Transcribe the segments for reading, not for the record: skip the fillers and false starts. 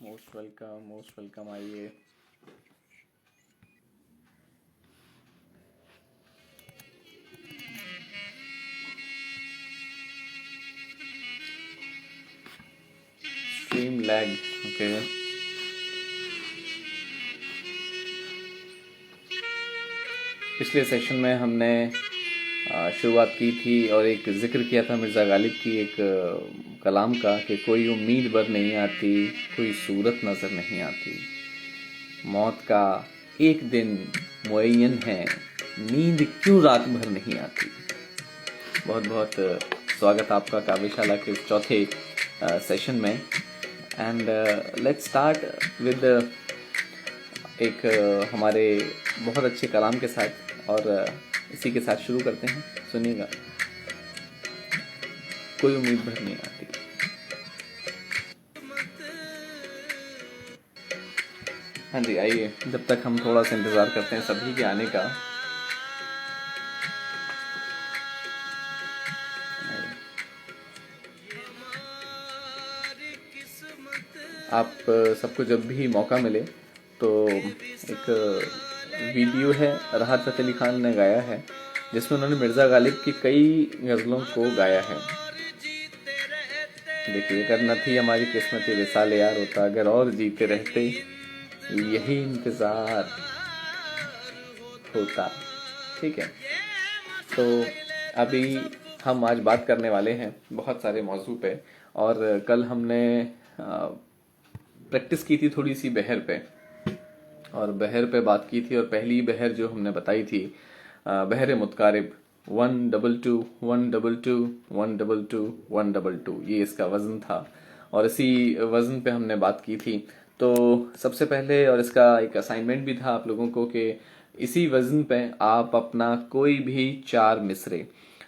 Most welcome आइए। Stream lag, okay. पिछले session में हमने शुरुआत की थी और एक जिक्र किया था मिर्ज़ा गालिब की एक कलाम का कि कोई उम्मीद बर नहीं आती, कोई सूरत नज़र नहीं आती, मौत का एक दिन मुअय्यन है, नींद क्यों रात भर नहीं आती। बहुत बहुत स्वागत आपका काव्यशाला के चौथे सेशन में। एंड लेट्स स्टार्ट विद एक हमारे बहुत अच्छे कलाम के साथ और इसी के साथ शुरू करते हैं। सुनिएगा, कोई उम्मीद भर नहीं आती। हाँ जी, आइए, जब तक हम थोड़ा सा इंतज़ार करते हैं सभी के आने का। आप सबको जब भी मौका मिले तो एक वीडियो है, राहत फ़तेह अली खान ने गाया है जिसमें उन्होंने मिर्ज़ा गालिब की कई गज़लों को गाया है। देखिए, अगर न थी हमारी किस्मत विसाल यार होता, अगर और जीते रहते यही इंतज़ार होता। ठीक है, तो अभी हम आज बात करने वाले हैं बहुत सारे मौजू पे। और कल हमने प्रैक्टिस की थी थोड़ी सी बहर पे, और बहर पे बात की थी। और पहली बहर जो हमने बताई थी बहर मुतकारिब 122 122 122 122, ये इसका वज़न था और इसी वज़न पे हमने बात की थी। तो सबसे पहले, और इसका एक असाइनमेंट भी था आप लोगों को कि इसी वज़न पे आप अपना कोई भी 4 मिसरे,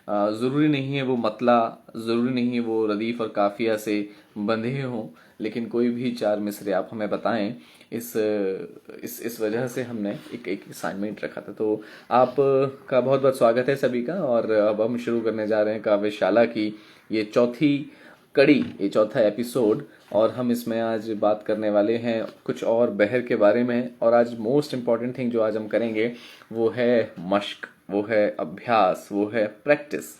ज़रूरी नहीं है वो मतला, ज़रूरी नहीं है वो रदीफ़ और काफ़िया से बंधे हों, लेकिन कोई भी 4 मिसरे आप हमें बताएं। इस वजह से हमने एक असाइनमेंट रखा था। तो आप का बहुत बहुत स्वागत है सभी का। और अब हम शुरू करने जा रहे हैं काव्यशाला की ये चौथी कड़ी, ये चौथा एपिसोड। और हम इसमें आज बात करने वाले हैं कुछ और बहर के बारे में। और आज मोस्ट इम्पॉर्टेंट थिंग जो आज हम करेंगे वो है मश्क, वो है अभ्यास, वो है प्रैक्टिस।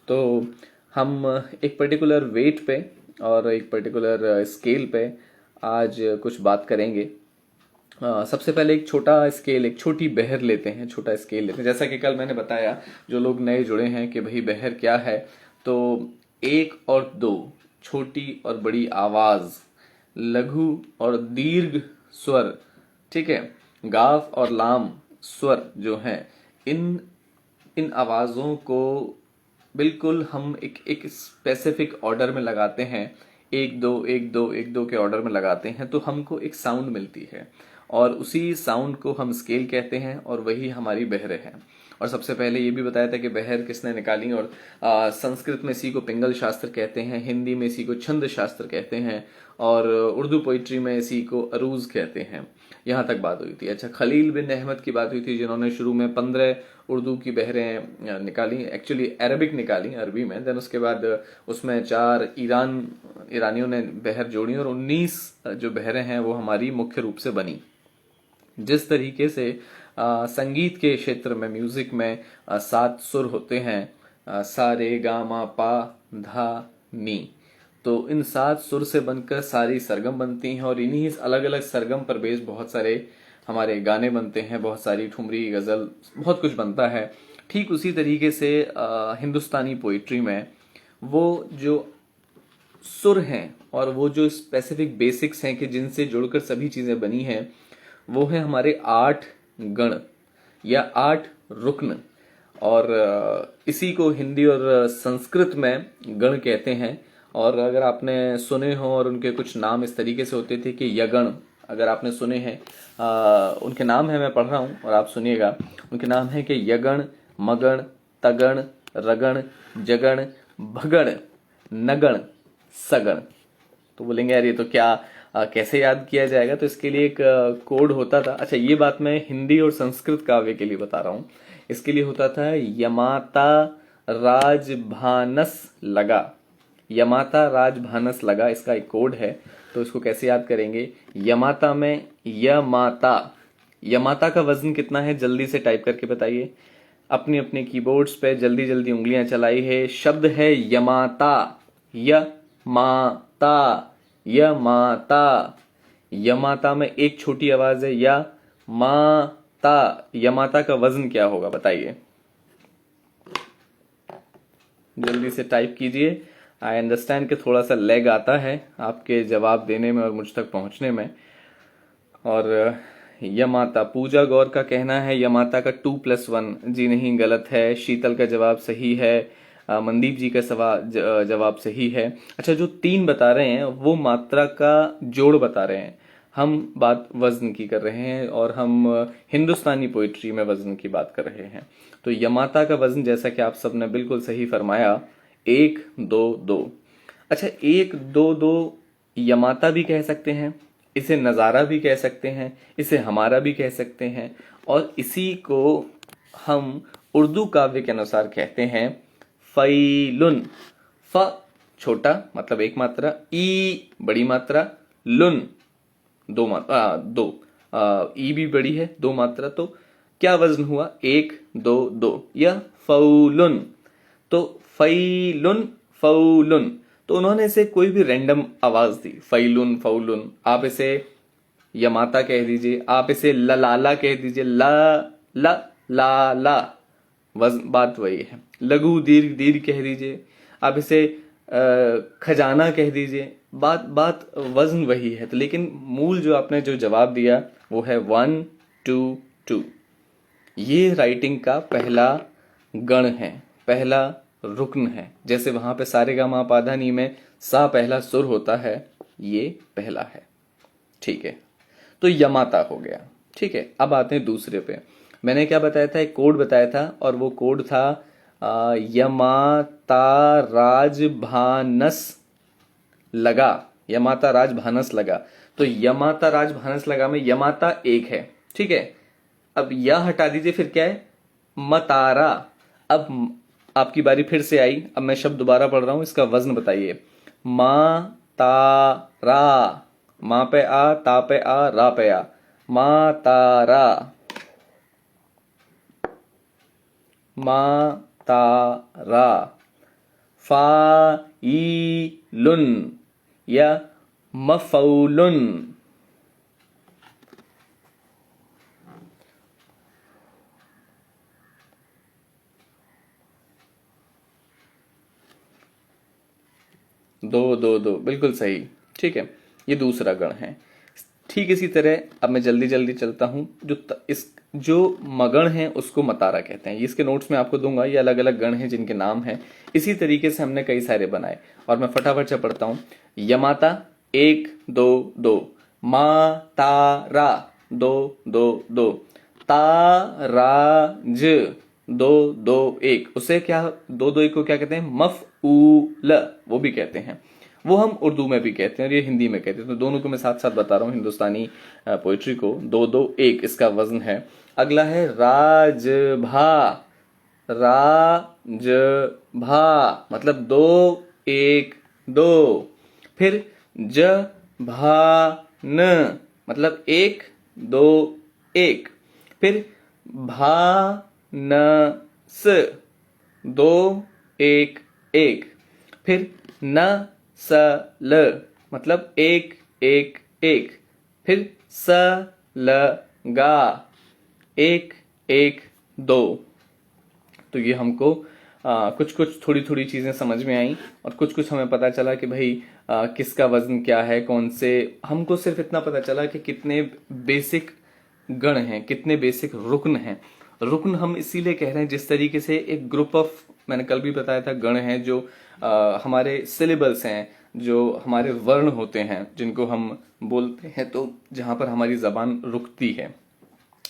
तो हम एक पर्टिकुलर वेट पे और एक पर्टिकुलर स्केल पे आज कुछ बात करेंगे। सबसे पहले एक छोटा स्केल, एक छोटी बहर लेते हैं, छोटा स्केल लेते हैं। जैसा कि कल मैंने बताया, जो लोग नए जुड़े हैं कि भाई बहर क्या है, तो 1 और 2, छोटी और बड़ी आवाज, लघु और दीर्घ स्वर, ठीक है, गाफ और लाम स्वर जो हैं, इन आवाज़ों को बिल्कुल हम एक स्पेसिफिक ऑर्डर में लगाते हैं। 1 2 1 2 1 2 के ऑर्डर में लगाते हैं तो हमको एक साउंड मिलती है और उसी साउंड को हम स्केल कहते हैं और वही हमारी बहरें हैं। और सबसे पहले ये भी बताया था कि बहर किसने निकाली। और संस्कृत में इसी को पिंगल शास्त्र कहते हैं, हिंदी में इसी को छंद शास्त्र कहते हैं और उर्दू पोइट्री में इसी को अरूज कहते हैं। यहाँ तक बात हुई थी। अच्छा, खलील बिन अहमद की बात हुई थी जिन्होंने शुरू में 15 उर्दू की बहरें निकाली, एक्चुअली अरबिक निकाली अरबी में। देन उसके बाद उसमें 4 ईरानियों ने बहर जोड़ी और 19 जो बहरें हैं वो हमारी मुख्य रूप से बनी। जिस तरीके से संगीत के क्षेत्र में, म्यूजिक में 7 सुर होते हैं, सा रे गा मा पा धा नी, तो इन 7 सुर से बनकर सारी सरगम बनती हैं और इन्हीं अलग अलग सरगम पर बेस बहुत सारे हमारे गाने बनते हैं, बहुत सारी ठुमरी, गजल, बहुत कुछ बनता है। ठीक उसी तरीके से हिंदुस्तानी पोइट्री में वो जो सुर हैं और वो जो स्पेसिफिक बेसिक्स हैं कि जिनसे जुड़कर सभी चीजें बनी हैं, वो है हमारे 8 गण या 8 रुक्न। और इसी को हिंदी और संस्कृत में गण कहते हैं। और अगर आपने सुने हो, और उनके कुछ नाम इस तरीके से होते थे कि यगण, अगर आपने सुने हैं, उनके नाम है, मैं पढ़ रहा हूँ और आप सुनिएगा। उनके नाम है कि यगण, मगण, तगण, रगण, जगण, भगण, नगण, सगण। तो बोलेंगे यार ये तो क्या कैसे याद किया जाएगा, तो इसके लिए एक कोड होता था। अच्छा, ये बात मैं हिंदी और संस्कृत काव्य के लिए बता रहा हूँ। इसके लिए होता था यमाता राजभानस लगा, यमाता राजभानस लगा, इसका एक कोड है, तो इसको कैसे याद करेंगे? यमाता में यमाता, यमाता का वजन कितना है जल्दी से टाइप करके बताइए। अपने अपने कीबोर्ड्स पे जल्दी जल्दी उंगलियां चलाई है। शब्द है यमाता, यमाता, यमाता। यमाता में एक छोटी आवाज है या माता। यमाता का वजन क्या होगा बताइए, जल्दी से टाइप कीजिए। आई अंडरस्टैंड कि थोड़ा सा लैग आता है आपके जवाब देने में और मुझ तक पहुंचने में। और यमाता, पूजा गौर का कहना है यमाता का 2+1, जी नहीं, गलत है। शीतल का जवाब सही है। मनदीप जी का जवाब सही है। अच्छा, जो 3 बता रहे हैं वो मात्रा का जोड़ बता रहे हैं, हम बात वजन की कर रहे हैं और हम हिंदुस्तानी पोइट्री में वजन की बात कर रहे हैं। तो यमाता का वजन, जैसा कि आप सबने बिल्कुल सही फरमाया, 1 2 2। अच्छा, 1 2 2 यमाता भी कह सकते हैं, इसे नजारा भी कह सकते हैं, इसे हमारा भी कह सकते हैं, और इसी को हम उर्दू काव्य के अनुसार कहते हैं फैलुन। फ छोटा मतलब एक मात्रा, ई बड़ी मात्रा, लुन दो मात्रा, दो, ई भी बड़ी है, 2 मात्रा। तो क्या वजन हुआ? 1 2 2, यह फौलुन। तो फैलुन, फौलुन। तो उन्होंने इसे कोई भी रैंडम आवाज दी, फैलुन, फौलुन। आप इसे यमाता कह दीजिए, आप इसे ललाला कह दीजिए, ला ला ला ला, बात वही है। लघु दीर्घ दीर्घ कह दीजिए, आप इसे खजाना कह दीजिए, बात वजन वही है। तो लेकिन मूल जो आपने जो जवाब दिया वो है 1 2 2। ये राइटिंग का पहला गण है, पहला रुकन है। जैसे वहां पे सारेगामा पाधा नी में सा पहला सुर होता है, ये पहला है। ठीक है, तो यमाता हो गया। ठीक है, अब आते हैं दूसरे पे। मैंने क्या बताया था? एक कोड बताया था, और वो कोड था यमाता राजभानस लगा। यमाता राजभानस लगा। तो यमाता राजभानस लगा में यमाता 1 है। ठीक है, अब या हटा दीजिए, फिर क्या है? मतारा। अब आपकी बारी फिर से आई। अब मैं शब्द दोबारा पढ़ रहा हूं, इसका वजन बताइए। मा तारा, माँ पे आ, ता पे आ, रा पे आ, मा तारा, मा तारा। फाइलुन या मफौलुन। दो दो दो, बिल्कुल सही। ठीक है, ये दूसरा गण है। ठीक इसी तरह अब मैं जल्दी जल्दी चलता हूं। जो मगण है उसको मतारा कहते हैं। इसके नोट्स में आपको दूंगा, ये अलग अलग गण हैं जिनके नाम हैं। इसी तरीके से हमने कई सारे बनाए, और मैं फटाफट से पढ़ता हूं। यमाता 1 2 2, मातारा 2 2 2, ताराज 2 2 1। उसे क्या 2 2 1 को क्या कहते हैं? मफऊल, वो भी कहते हैं। वो हम उर्दू में भी कहते हैं और ये हिंदी में कहते हैं। तो दोनों को मैं साथ साथ बता रहा हूँ, हिंदुस्तानी पोइट्री को। 2 2 1 इसका वजन है। अगला है राजभा। राजभा मतलब 2 1 2। फिर जभान मतलब 1 2 1। फिर भानस 2 1 1। फिर नसल मतलब 1 1 1। फिर सलगा 1 1 2। तो ये हमको कुछ कुछ थोड़ी थोड़ी चीजें समझ में आई, और कुछ कुछ हमें पता चला कि भाई किसका वजन क्या है, कौन से। हमको सिर्फ इतना पता चला कि कितने बेसिक गण हैं, कितने बेसिक रुकन हैं। रुकन हम इसीलिए कह रहे हैं जिस तरीके से एक ग्रुप ऑफ, मैंने कल भी बताया था, गण हैं जो हमारे सिलेबल्स हैं, जो हमारे वर्ण होते हैं, जिनको हम बोलते हैं तो जहां पर हमारी जबान रुकती है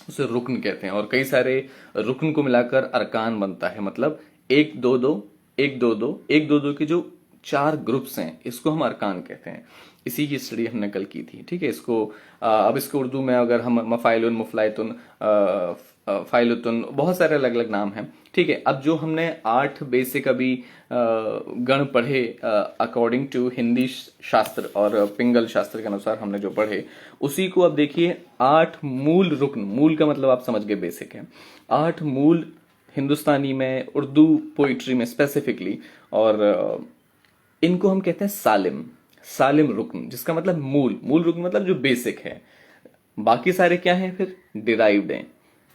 उसे रुकन कहते हैं। और कई सारे रुकन को मिलाकर अरकान बनता है। मतलब 1 2 2 1 2 2 1 2 2 के जो 4 ग्रुप्स हैं, इसको हम अरकान कहते हैं। इसी की स्टडी हमने कल की थी। ठीक है, इसको अब इसको उर्दू में अगर हम मफाइलुन, मुफलायतुन, फाइलुतुन, बहुत सारे अलग अलग नाम हैं। ठीक है, अब जो हमने 8 बेसिक अभी गण पढ़े अकॉर्डिंग टू हिंदी शास्त्र और पिंगल शास्त्र के अनुसार हमने जो पढ़े, उसी को अब देखिए 8 मूल रुकन, मूल का मतलब आप समझ गए बेसिक है, 8 मूल हिंदुस्तानी में, उर्दू पोइट्री में स्पेसिफिकली, और इनको हम कहते हैं सालिम, सालिम रुकन, जिसका मतलब मूल, मूल रुकन मतलब जो बेसिक है। बाकी सारे क्या हैं फिर? डिराइव्ड हैं।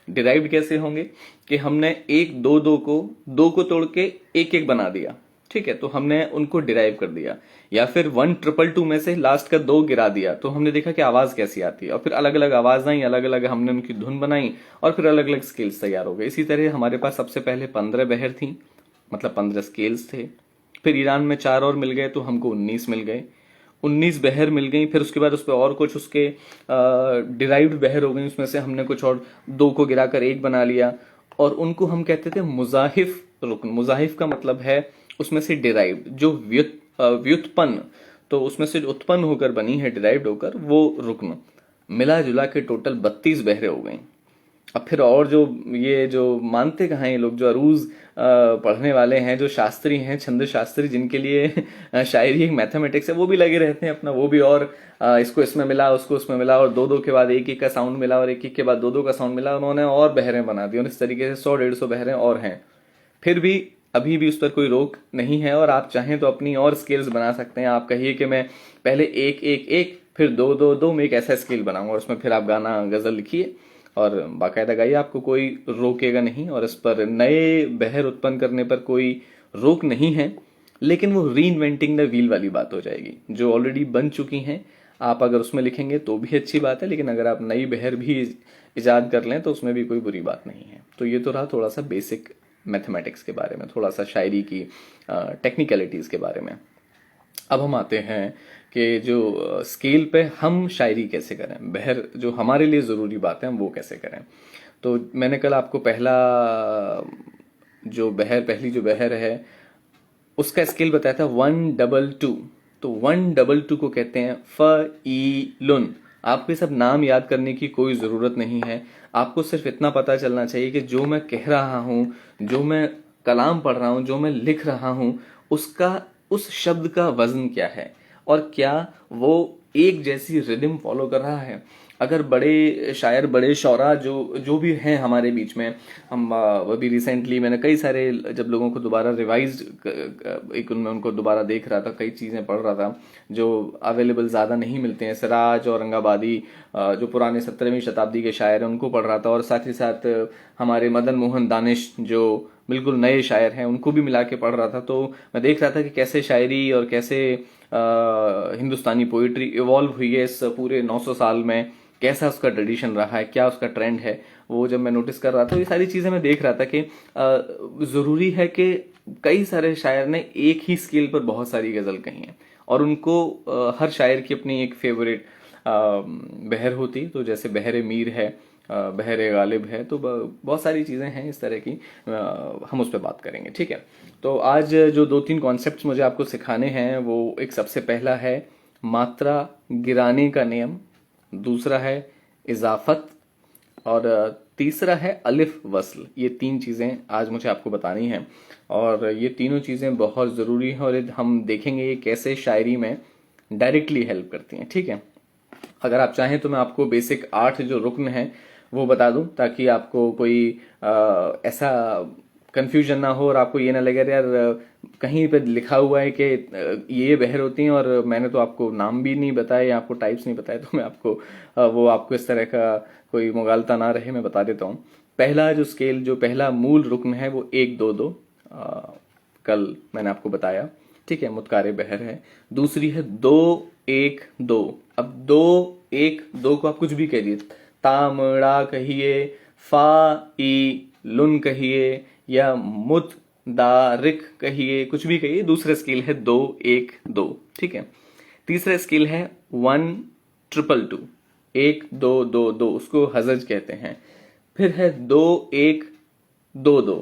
डिराइव्ड कैसे होंगे कि हमने एक दो दो को, दो को तोड़ के एक एक बना दिया, ठीक है, तो हमने उनको डिराइव कर दिया। या फिर 1 ट्रिपल 2 में से लास्ट का 2 गिरा दिया, तो हमने देखा कि आवाज कैसी आती है, और फिर अलग अलग आवाज आई, अलग अलग हमने उनकी धुन बनाई, और फिर अलग अलग स्केल्स तैयार हो गए। इसी तरह हमारे पास सबसे पहले 15 बहर थी, मतलब 15 स्केल्स थे। फिर ईरान में 4 और मिल गए, तो हमको 19 मिल गए। 19 बहर मिल गई, फिर उसके बाद उस पर और कुछ उसके डिराइव्ड बहर हो गई, उसमें से हमने कुछ और 2 को गिराकर 1 बना लिया, और उनको हम कहते थे मुजाहिफ रुकन। मुजाहिफ का मतलब है उसमें से डिराइव्ड, जो व्युत्पन्न, तो उसमें से उत्पन्न होकर बनी है, डिराइव्ड होकर, वो रुकन। मिला जुला के टोटल 32 बहरें हो गई। अब फिर और जो ये जो मानते कहाँ ये लोग, जो अरूज पढ़ने वाले हैं, जो शास्त्री हैं, छंद शास्त्री, जिनके लिए शायरी एक मैथमेटिक्स है, वो भी लगे रहते हैं अपना, वो भी और इसको इसमें मिला, उसको उसमें मिला, और 2-2 के बाद 1-1 का साउंड मिला, और 1-1 के बाद 2-2 का साउंड मिला, उन्होंने और बहरें बना दी, और इस तरीके से 100-150 बहरें और हैं। फिर भी अभी भी उस पर कोई रोक नहीं है, और आप चाहें तो अपनी और स्केल्स बना सकते हैं। आप कहिए कि मैं पहले 1-1-1, फिर 2-2-2 में एक ऐसा स्केल बनाऊंगा, और उसमें फिर आप गाना गजल लिखिए और बाकायदा गाइए, आपको कोई रोकेगा नहीं, और इस पर नए बहर उत्पन्न करने पर कोई रोक नहीं है। लेकिन वो री इन्वेंटिंग द व्हील वाली बात हो जाएगी, जो ऑलरेडी बन चुकी हैं, आप अगर उसमें लिखेंगे तो भी अच्छी बात है, लेकिन अगर आप नई बहर भी इजाद कर लें तो उसमें भी कोई बुरी बात नहीं है। तो ये तो रहा थोड़ा सा बेसिक मैथमेटिक्स के बारे में, थोड़ा सा शायरी की टेक्निकलिटीज़ के बारे में। अब हम आते हैं कि जो स्केल पे हम शायरी कैसे करें, बहर जो हमारे लिए ज़रूरी बात है हम वो कैसे करें। तो मैंने कल आपको पहली जो बहर है उसका स्केल बताया था 1-2-2। तो 1-2-2 को कहते हैं फ़-ई-लुन। आपको ये सब नाम याद करने की कोई ज़रूरत नहीं है, आपको सिर्फ इतना पता चलना चाहिए कि जो मैं कह रहा हूँ, जो मैं कलाम पढ़ रहा हूँ, जो मैं लिख रहा हूँ, उसका, उस शब्द का वजन क्या है, और क्या वो एक जैसी रिदम फॉलो कर रहा है। अगर बड़े शायर, बड़े शौरा जो भी हैं हमारे बीच में, हम वो भी रिसेंटली मैंने कई सारे जब लोगों को दोबारा रिवाइज एक उनमें उनको दोबारा देख रहा था, कई चीज़ें पढ़ रहा था जो अवेलेबल ज़्यादा नहीं मिलते हैं। सिराज औरंगाबादी जो पुराने 17वीं शताब्दी के शायर हैं उनको पढ़ रहा था, और साथ ही साथ हमारे मदन मोहन दानिश जो बिल्कुल नए शायर हैं उनको भी मिला के पढ़ रहा था। तो मैं देख रहा था कि कैसे शायरी और कैसे हिंदुस्तानी पोइट्री इवॉल्व हुई है इस पूरे 900 साल में, कैसा उसका ट्रेडिशन रहा है, क्या उसका ट्रेंड है, वो जब मैं नोटिस कर रहा था, ये सारी चीज़ें मैं देख रहा था कि ज़रूरी है कि कई सारे शायर ने एक ही स्केल पर बहुत सारी गज़ल कही हैं, और उनको हर शायर की अपनी एक फेवरेट बहर होती। तो जैसे बहर मीर है, बहर गालिब है, तो बहुत सारी चीज़ें हैं इस तरह की, हम उस पर बात करेंगे, ठीक है। तो आज जो 2-3 कॉन्सेप्ट्स मुझे आपको सिखाने हैं, वो एक सबसे पहला है मात्रा गिराने का नियम, दूसरा है इजाफत, और तीसरा है अलिफ वस्ल। ये 3 चीज़ें आज मुझे आपको बतानी हैं, और ये तीनों चीज़ें बहुत ज़रूरी हैं, और हम देखेंगे ये कैसे शायरी में डायरेक्टली हेल्प करती हैं, ठीक है। अगर आप चाहें तो मैं आपको बेसिक 8 जो रुकन हैं वो बता दूं, ताकि आपको कोई ऐसा कंफ्यूजन ना हो, और आपको ये ना लगे यार कहीं पे लिखा हुआ है कि ये बहर होती हैं और मैंने तो आपको नाम भी नहीं बताया या आपको टाइप्स नहीं बताए। तो मैं आपको वो आपको इस तरह का कोई मुगालता ना रहे, मैं बता देता हूँ। पहला जो स्केल, जो पहला मूल रुकन है वो 1-2-2, कल मैंने आपको बताया, ठीक है, मुत्कारे बहर है। दूसरी है 2-1-2। अब 2-1-2 को आप कुछ भी कहिए, तामड़ा कहिए, फा ई लुन कहिए, या मुत दारिक कहिए, कुछ भी कहिए। दूसरा स्केल है 2-1-2, ठीक है। तीसरा स्केल है 1-2-2, 1-2-2-2, उसको हजज कहते हैं। फिर है 2-1-2-2,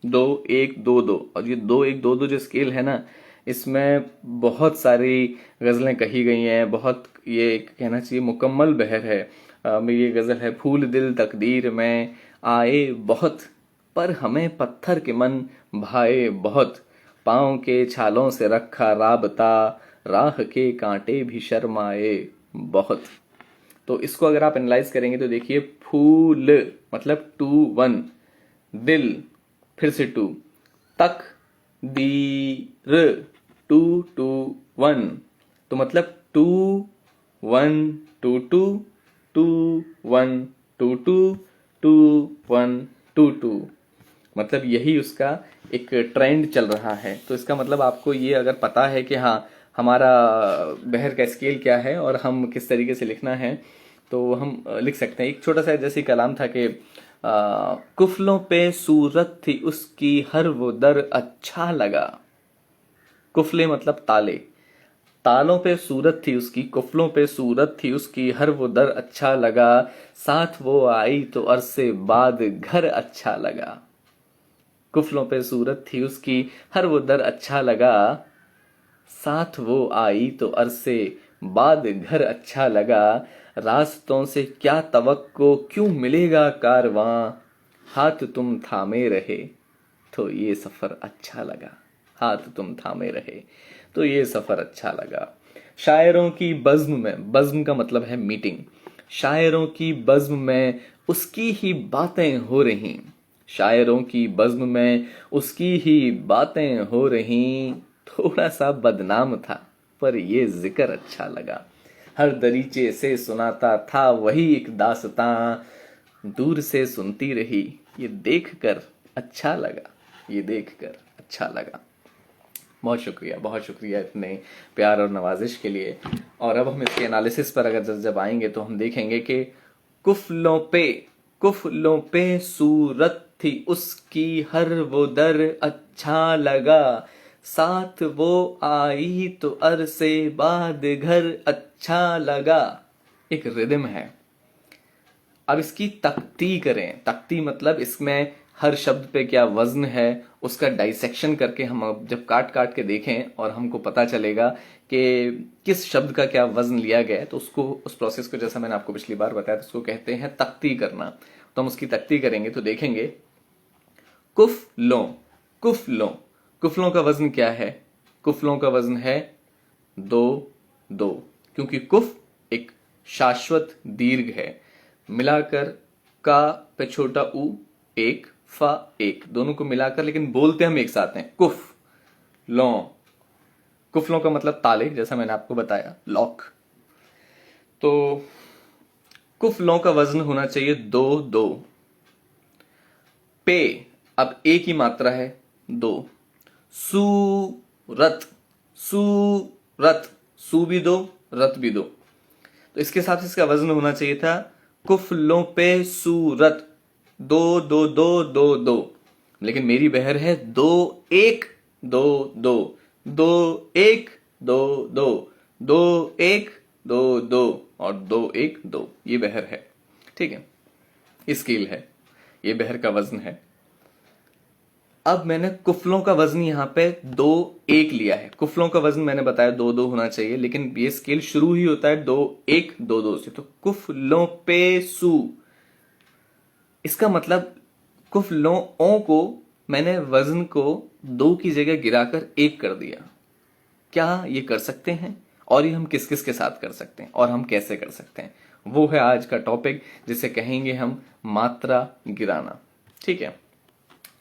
2-1-2-2, और ये 2-1-2-2 जो स्केल है ना, इसमें बहुत सारी गज़लें कही गई हैं, बहुत, ये कहना चाहिए मुकम्मल बहर है। मेरी गज़ल है। फूल दिल तकदीर में आए बहुत, पर हमें पत्थर के मन भाए बहुत। पाँव के छालों से रखा राबता, राह के कांटे भी शर्माए बहुत। तो इसको अगर आप एनालाइज करेंगे तो देखिए, फूल मतलब 2 1, दिल फिर से 2, तक दीर 2 2 1, तो मतलब 2 1 2 2 2 1 2 2 2 1 2 2, मतलब यही उसका एक ट्रेंड चल रहा है। तो इसका मतलब आपको ये अगर पता है कि हाँ हमारा बहर का स्केल क्या है और हम किस तरीके से लिखना है, तो हम लिख सकते हैं। एक छोटा सा जैसे कलाम था कि कुफलों पे सूरत थी उसकी हर वो दर अच्छा लगा। कुफले मतलब ताले, तालों पे सूरत थी उसकी, कुफलों पे सूरत थी उसकी, हर वो दर अच्छा लगा। साथ वो आई तो अरसे बाद घर अच्छा लगा। कुफलों पे सूरत थी उसकी, हर वो दर अच्छा लगा। साथ वो आई तो अरसे बाद घर अच्छा लगा। रास्तों से क्या तवक्को क्यों मिलेगा कारवां, हाथ तुम थामे रहे तो ये सफर अच्छा लगा। हाथ तुम थामे रहे तो ये सफर अच्छा लगा। शायरों की बज़्म में, बज़्म का मतलब है मीटिंग, शायरों की बज़्म में उसकी ही बातें हो रही। शायरों की बज़्म में उसकी ही बातें हो रही। थोड़ा सा बदनाम था पर ये जिक्र अच्छा लगा। हर दरीचे से सुनाता था वही एक दास्तां, दूर से सुनती रही ये देखकर अच्छा लगा, ये देखकर अच्छा लगा। बहुत शुक्रिया इतने प्यार और नवाजिश के लिए। और अब हम इसके एनालिसिस पर अगर जब आएंगे तो हम देखेंगे कि कुफलों पे सूरत थी उसकी हर वो दर अच्छा लगा। साथ वो आई तो अरसे बाद घर अच्छा लगा। एक रिदम है। अब इसकी तख्ती करें। तख्ती मतलब इसमें हर शब्द पे क्या वजन है उसका डाइसेक्शन करके हम अब जब काट काट के देखें और हमको पता चलेगा कि किस शब्द का क्या वजन लिया गया है, तो उसको, उस प्रोसेस को, जैसा मैंने आपको पिछली बार बताया, तो उसको कहते हैं तख्ती करना। तो हम उसकी तख्ती करेंगे तो देखेंगे कुफलों, कुफलों, कुफलों का वजन क्या है? कुफलों का वजन है 2 2, क्योंकि कुफ एक शाश्वत दीर्घ है। मिलाकर का पे छोटा ऊ एक, फा एक, दोनों को मिलाकर लेकिन बोलते हम एक साथ हैं, कुफ लौ। कुफलों का मतलब ताले, जैसा मैंने आपको बताया, लॉक। तो कुफलों का वजन होना चाहिए 2 2। पे अब एक ही मात्रा है 2। सूरत, सूरत, सू भी 2 रत भी 2, तो इसके हिसाब से इसका वजन होना चाहिए था कुफलों पे सूरत 2 2 2 2 2। लेकिन मेरी बहर है 2 1 2 2 2 1 2 2 2 1 2 2 और 2 1 2, ये बहर है। ठीक है, स्केल है, ये बहर का वजन है। अब मैंने कुफलों का वजन यहां पे 2 1 लिया है। कुफलों का वजन मैंने बताया 2 2 होना चाहिए, लेकिन ये स्केल शुरू ही होता है 2 1 2 2 से। तो कुफलों पे सू, इसका मतलब कुफलों ओ को मैंने वजन को 2 की जगह गिराकर 1 कर दिया। क्या ये कर सकते हैं? और ये हम किस किस के साथ कर सकते हैं और हम कैसे कर सकते हैं, वो है आज का टॉपिक, जिसे कहेंगे हम मात्रा गिराना। ठीक है,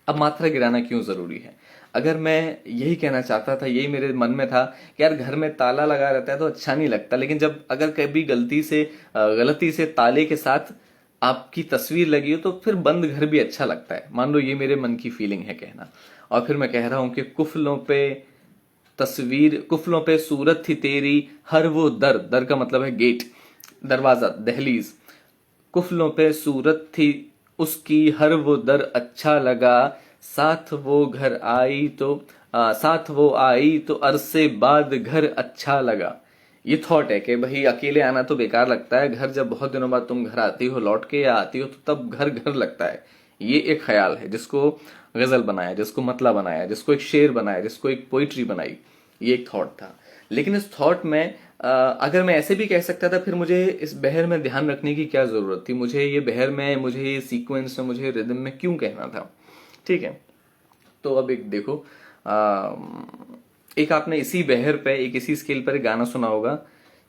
अब मात्रा गिराना क्यों जरूरी है? अगर मैं यही कहना चाहता था, यही मेरे मन में था कि यार घर में ताला लगा रहता है तो अच्छा नहीं लगता, लेकिन जब अगर कभी गलती से ताले के साथ आपकी तस्वीर लगी हो तो फिर बंद घर भी अच्छा लगता है। मान लो ये मेरे मन की फीलिंग है कहना, और फिर मैं कह रहा हूं कि कुफलों पे तस्वीर, कुफलों पे सूरत थी तेरी हर वो दर, दर का मतलब है गेट, दरवाजा, दहलीज। कुफलों पे सूरत थी उसकी हर वो दर अच्छा लगा। साथ वो घर आई तो साथ वो आई तो अरसे बाद घर अच्छा लगा। ये थॉट है कि भाई अकेले आना तो बेकार लगता है, घर जब बहुत दिनों बाद तुम घर आती हो लौट के या आती हो तो तब घर घर लगता है। ये एक ख्याल है जिसको गजल बनाया, जिसको मतला बनाया, जिसको एक शेर बनाया, जिसको एक पोइट्री बनाई, ये एक थॉट था। लेकिन इस थॉट में अगर मैं ऐसे भी कह सकता था फिर मुझे इस बहर में ध्यान रखने की क्या जरूरत थी, मुझे ये बहर में, मुझे ये सीक्वेंस में, मुझे रिदम में क्यों कहना था। ठीक है, तो अब एक देखो, एक आपने इसी बहर पे, एक इसी स्केल पर एक गाना सुना होगा,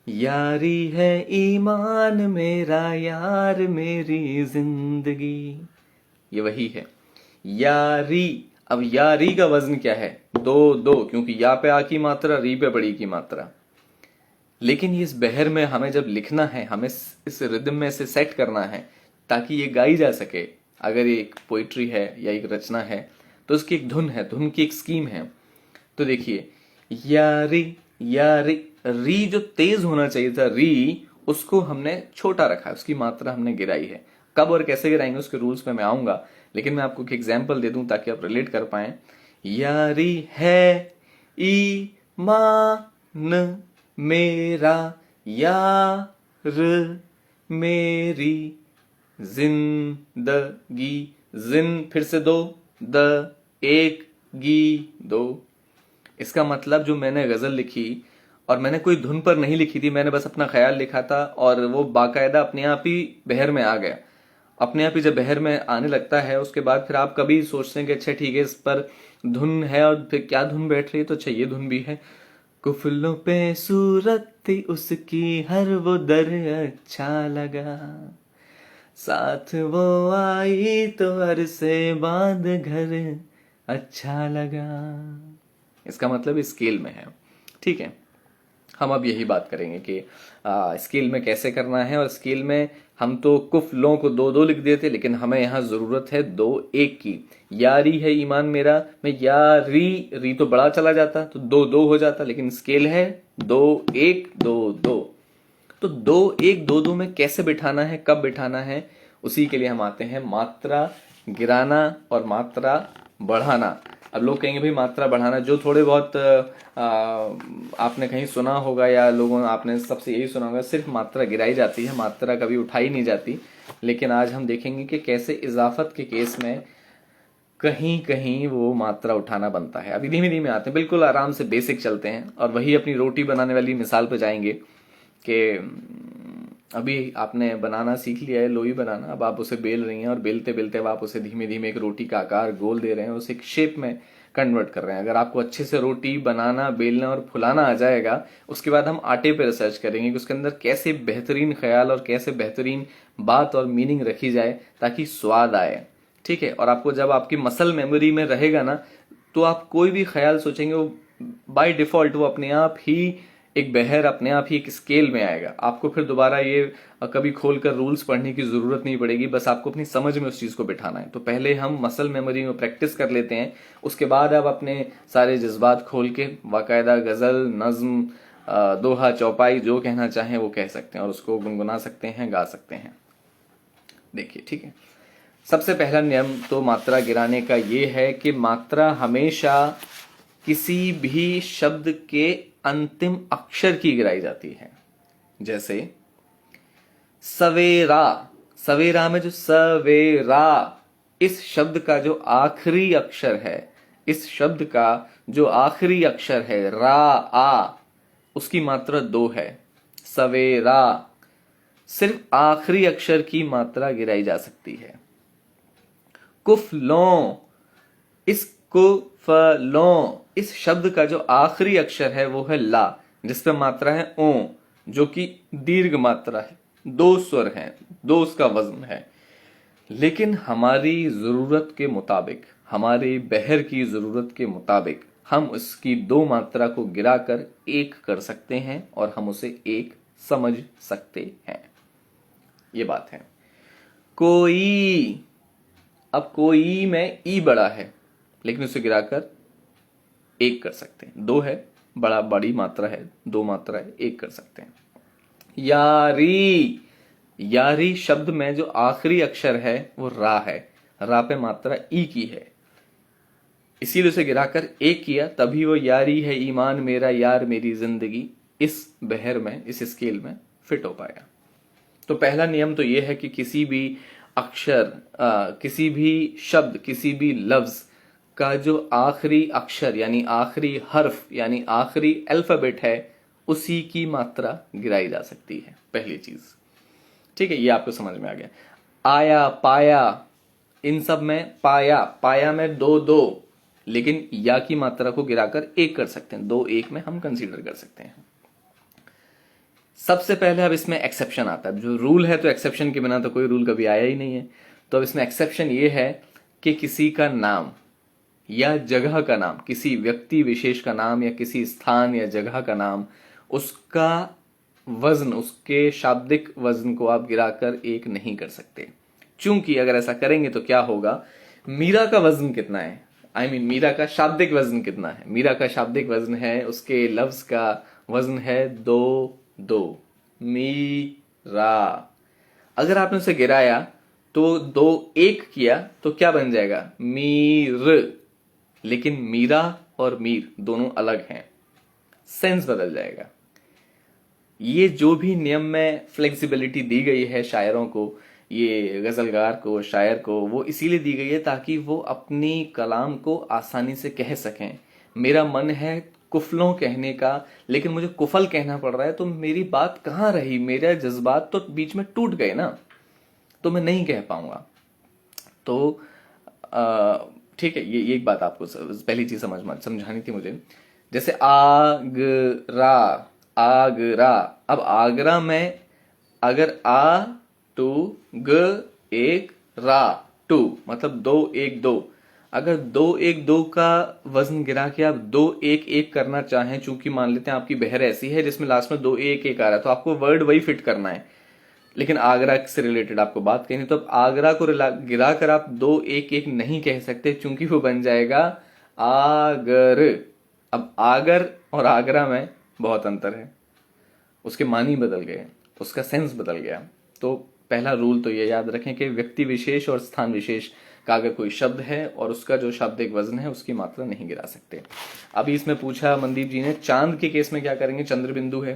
यारी है ईमान मेरा यार मेरी जिंदगी, ये वही है यारी। अब यारी का वजन क्या है, दो दो, क्योंकि या पे आ की मात्रा, री पे बड़ी की मात्रा। लेकिन इस बहर में हमें जब लिखना है, हमें इस रिदम में इसे सेट करना है ताकि ये गाई जा सके। अगर ये एक पोइट्री है या एक रचना है तो उसकी एक धुन है, धुन की एक स्कीम है। तो देखिए, यारी यारी, री जो तेज होना चाहिए था, री, उसको हमने छोटा रखा है, उसकी मात्रा हमने गिराई है। कब और कैसे गिराएंगे उसके रूल्स पे मैं आऊंगा, लेकिन मैं आपको एक एग्जाम्पल दे दूं ताकि आप रिलेट कर पाए। यारी है ईमान मेरा यार मेरी जिंदगी, जिन फिर से दो, द एक गी दो। इसका मतलब जो मैंने गजल लिखी, और मैंने कोई धुन पर नहीं लिखी थी, मैंने बस अपना ख्याल लिखा था और वो बाकायदा अपने आप ही बहर में आ गया। अपने आप ही जब बहर में आने लगता है उसके बाद फिर आप कभी सोचते हैं कि अच्छा ठीक है इस पर धुन है और फिर क्या धुन बैठ रही है, तो अच्छा ये धुन भी है। कुफलों पे सूरत थी उसकी हर वो दर अच्छा लगा, साथ वो आई तो हर से बाद घर अच्छा लगा। इसका मतलब स्केल में है। ठीक है, हम अब यही बात करेंगे कि स्केल में कैसे करना है। और स्केल में हम तो कुफ लों को दो दो लिख देते, लेकिन हमें यहाँ जरूरत है दो एक की। यारी है ईमान मेरा में यारी, री तो बड़ा चला जाता तो दो दो हो जाता, लेकिन स्केल है दो एक दो दो। तो दो एक दो दो में कैसे बिठाना है, कब बिठाना है, उसी के लिए हम आते हैं मात्रा गिराना और मात्रा बढ़ाना। अब लोग कहेंगे भाई मात्रा बढ़ाना, जो थोड़े बहुत आपने कहीं सुना होगा या लोगों आपने सबसे यही सुना होगा, सिर्फ मात्रा गिराई जाती है, मात्रा कभी उठाई नहीं जाती। लेकिन आज हम देखेंगे कि कैसे इजाफत के केस में कहीं कहीं वो मात्रा उठाना बनता है। अभी धीमे धीमे आते हैं, बिल्कुल आराम से बेसिक चलते हैं, और वही अपनी रोटी बनाने वाली मिसाल पे जाएंगे कि अभी आपने बनाना सीख लिया है, लोई बनाना, अब आप उसे बेल रही हैं और बेलते बेलते अब आप उसे धीमे धीमे एक रोटी का आकार गोल दे रहे हैं, उसे एक शेप में कन्वर्ट कर रहे हैं। अगर आपको अच्छे से रोटी बनाना, बेलना और फुलाना आ जाएगा, उसके बाद हम आटे पे रिसर्च करेंगे कि उसके अंदर कैसे बेहतरीन ख्याल और कैसे बेहतरीन बात और मीनिंग रखी जाए ताकि स्वाद आए। ठीक है, और आपको जब आपकी मसल मेमोरी में रहेगा ना, तो आप कोई भी ख्याल सोचेंगे वो बाय डिफॉल्ट वो अपने आप ही एक बहर, अपने आप ही एक स्केल में आएगा। आपको फिर दोबारा ये कभी खोलकर रूल्स पढ़ने की जरूरत नहीं पड़ेगी, बस आपको अपनी समझ में उस चीज को बिठाना है। तो पहले हम मसल मेमोरी में प्रैक्टिस कर लेते हैं, उसके बाद आप अपने सारे जज्बात खोल के बाकायदा गजल, नज्म, दोहा, चौपाई, जो कहना चाहें वो कह सकते हैं और उसको गुनगुना सकते हैं, गा सकते हैं। देखिए, ठीक है, सबसे पहला नियम तो मात्रा गिराने का ये है कि मात्रा हमेशा किसी भी शब्द के अंतिम अक्षर की गिराई जाती है। जैसे सवेरा, सवेरा में जो सवेरा, इस शब्द का जो आखिरी अक्षर है, इस शब्द का जो आखिरी अक्षर है रा आ, उसकी मात्रा दो है। सवेरा, सिर्फ आखिरी अक्षर की मात्रा गिराई जा सकती है। कुफलों, इस कुफलों, इस शब्द का जो आखिरी अक्षर है वो है ला, जिसपे मात्रा है ओ, जो कि दीर्घ मात्रा है, दो स्वर हैं, दो उसका वजन है। लेकिन हमारी जरूरत के मुताबिक, हमारे बहर की जरूरत के मुताबिक हम उसकी दो मात्रा को गिराकर एक कर सकते हैं और हम उसे एक समझ सकते हैं। ये बात है। कोई, अब कोई में ई बड़ा है लेकिन उसे गिराकर एक कर सकते हैं। दो है, बड़ा बड़ी मात्रा है, दो मात्रा है, एक कर सकते हैं। यारी, यारी शब्द में जो आखिरी अक्षर है वो रा है, रा पे मात्रा ई की है, इसीलिए उसे गिराकर एक किया, तभी वो यारी है ईमान मेरा यार मेरी जिंदगी इस बहर में, इस स्केल में फिट हो पाया। तो पहला नियम तो ये है कि किसी भी अक्षर, किसी भी शब्द, किसी भी लफ्ज का जो आखिरी अक्षर यानी आखिरी हर्फ यानी आखिरी अल्फाबेट है, उसी की मात्रा गिराई जा सकती है, पहली चीज। ठीक है, ये आपको समझ में आ गया। आया, पाया, इन सब में पाया, पाया में दो दो, लेकिन या की मात्रा को गिराकर एक कर सकते हैं, दो एक में हम कंसीडर कर सकते हैं। सबसे पहले अब इसमें एक्सेप्शन आता है। जो रूल है तो एक्सेप्शन के बिना तो कोई रूल कभी आया ही नहीं है। तो अब इसमें एक्सेप्शन ये है कि किसी का नाम या जगह का नाम, किसी व्यक्ति विशेष का नाम या किसी स्थान या जगह का नाम, उसका वजन, उसके शाब्दिक वजन को आप गिराकर एक नहीं कर सकते। चूंकि अगर ऐसा करेंगे तो क्या होगा, मीरा का वजन कितना है, मीरा का शाब्दिक वजन कितना है, मीरा का शाब्दिक वजन है, उसके लफ्ज का वजन है दो दो, मीरा। अगर आपने उसे गिराया तो दो एक किया तो क्या बन जाएगा, मीर। लेकिन मीरा और मीर दोनों अलग हैं, सेंस बदल जाएगा। ये जो भी नियम में फ्लेक्सिबिलिटी दी गई है शायरों को, ये गजलगार को, शायर को, वो इसीलिए दी गई है ताकि वो अपनी कलाम को आसानी से कह सकें। मेरा मन है कुफलों कहने का, लेकिन मुझे कुफल कहना पड़ रहा है, तो मेरी बात कहाँ रही, मेरे जज्बात तो बीच में टूट गए ना, तो मैं नहीं कह पाऊंगा। तो ठीक है, ये एक बात आपको पहली चीज समझानी थी मुझे। जैसे आगरा, आगरा, अब आगरा में अगर आ टू ग एक रा, टू मतलब दो एक दो, अगर दो एक दो का वजन गिरा के आप दो एक एक करना चाहें, चूंकि मान लेते हैं आपकी बहर ऐसी है जिसमें लास्ट में दो एक एक आ रहा है, तो आपको वर्ड वही फिट करना है, लेकिन आगरा से रिलेटेड आपको बात कहनी, तो अब आगरा को गिरा कर आप दो एक एक नहीं कह सकते, चूंकि वो बन जाएगा आगर। अब आगर और आगरा में बहुत अंतर है, उसके मानी बदल गए, उसका सेंस बदल गया। तो पहला रूल तो ये याद रखें कि व्यक्ति विशेष और स्थान विशेष का अगर कोई शब्द है और उसका जो शाब्दिक वजन है उसकी मात्रा नहीं गिरा सकते। अभी इसमें पूछा मनदीप जी ने, चांद के केस में क्या करेंगे, चंद्र बिंदु है।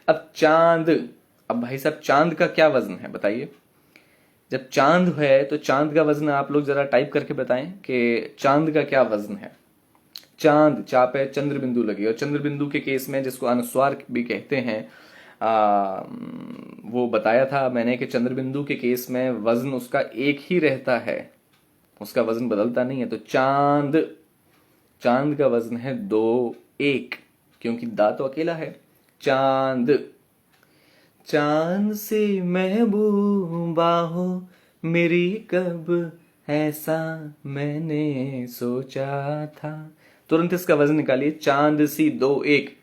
अब चांद, अब भाई साहब चांद का क्या वजन है बताइए। जब चांद है तो चांद का वजन आप लोग जरा टाइप करके बताएं कि चांद का क्या वजन है। चांद, चा पे चंद्र बिंदु लगी, और चंद्र बिंदु के केस में जिसको अनुस्वार भी कहते हैं, वो बताया था मैंने कि चंद्र बिंदु के केस में वजन उसका एक ही रहता है, उसका वजन बदलता नहीं है। तो चांद, चांद का वजन है दो एक, क्योंकि दा तो अकेला है। चांद, चांद से महबूबा हो मेरी कब ऐसा मैंने सोचा था, तुरंत इसका वजन निकालिए। चांद सी दो एक,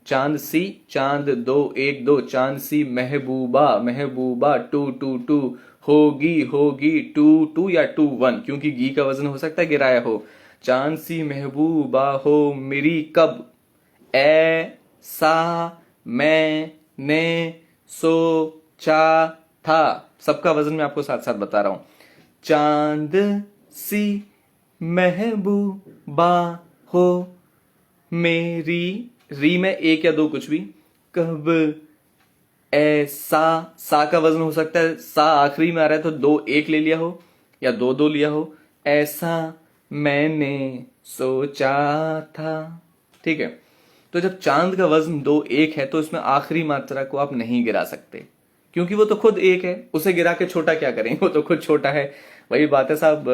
चांद सी, चांद दो एक दो, चांद सी महबूबा, महबूबा टू टू टू, होगी होगी टू टू या टू वन, क्योंकि गी का वजन हो सकता है गिराया हो। चांद सी महबूबा हो मेरी कब ऐसा मैंने सोचा था, सबका वजन मैं आपको साथ साथ बता रहा हूं। चांद सी महबूबा हो मेरी, री में एक या दो कुछ भी, कब ऐसा, सा का वजन हो सकता है, सा आखिरी में आ रहा है तो दो एक ले लिया हो या दो दो लिया हो, ऐसा मैंने सोचा था। ठीक है, तो जब चांद का वजन दो एक है तो इसमें आखिरी मात्रा को आप नहीं गिरा सकते, क्योंकि वो तो खुद एक है, उसे गिरा के छोटा क्या करेंगे, वो तो खुद छोटा है। वही बात है साहब,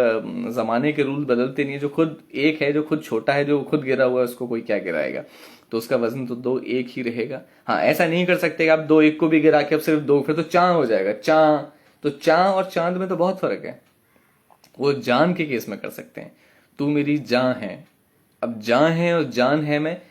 जमाने के रूल बदलते नहीं है, जो खुद एक है, जो खुद छोटा है, जो खुद गिरा हुआ है, उसको कोई क्या गिराएगा, तो उसका वजन तो दो एक ही रहेगा। हाँ, ऐसा नहीं कर सकते कि आप दो एक को भी गिरा के अब सिर्फ दो, फिर तो चां हो जाएगा, चां। तो चां और चांद में तो बहुत फर्क है, वो जान के केस में कर सकते हैं। तू मेरी जान है, अब जान है और जान है में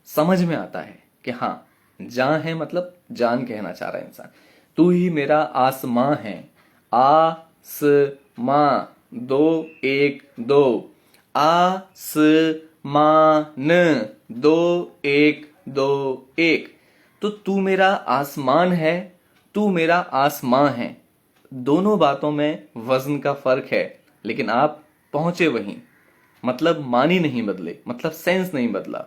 समझ में आता है कि हाँ जान है मतलब जान कहना चाह रहा है इंसान। तू ही मेरा आसमां है, आसमां दो एक दो, आसमान दो एक दो एक, तो तू मेरा आसमान है, तू मेरा आसमां है, दोनों बातों में वजन का फर्क है, लेकिन आप पहुंचे वहीं, मतलब मानी नहीं बदले, मतलब सेंस नहीं बदला।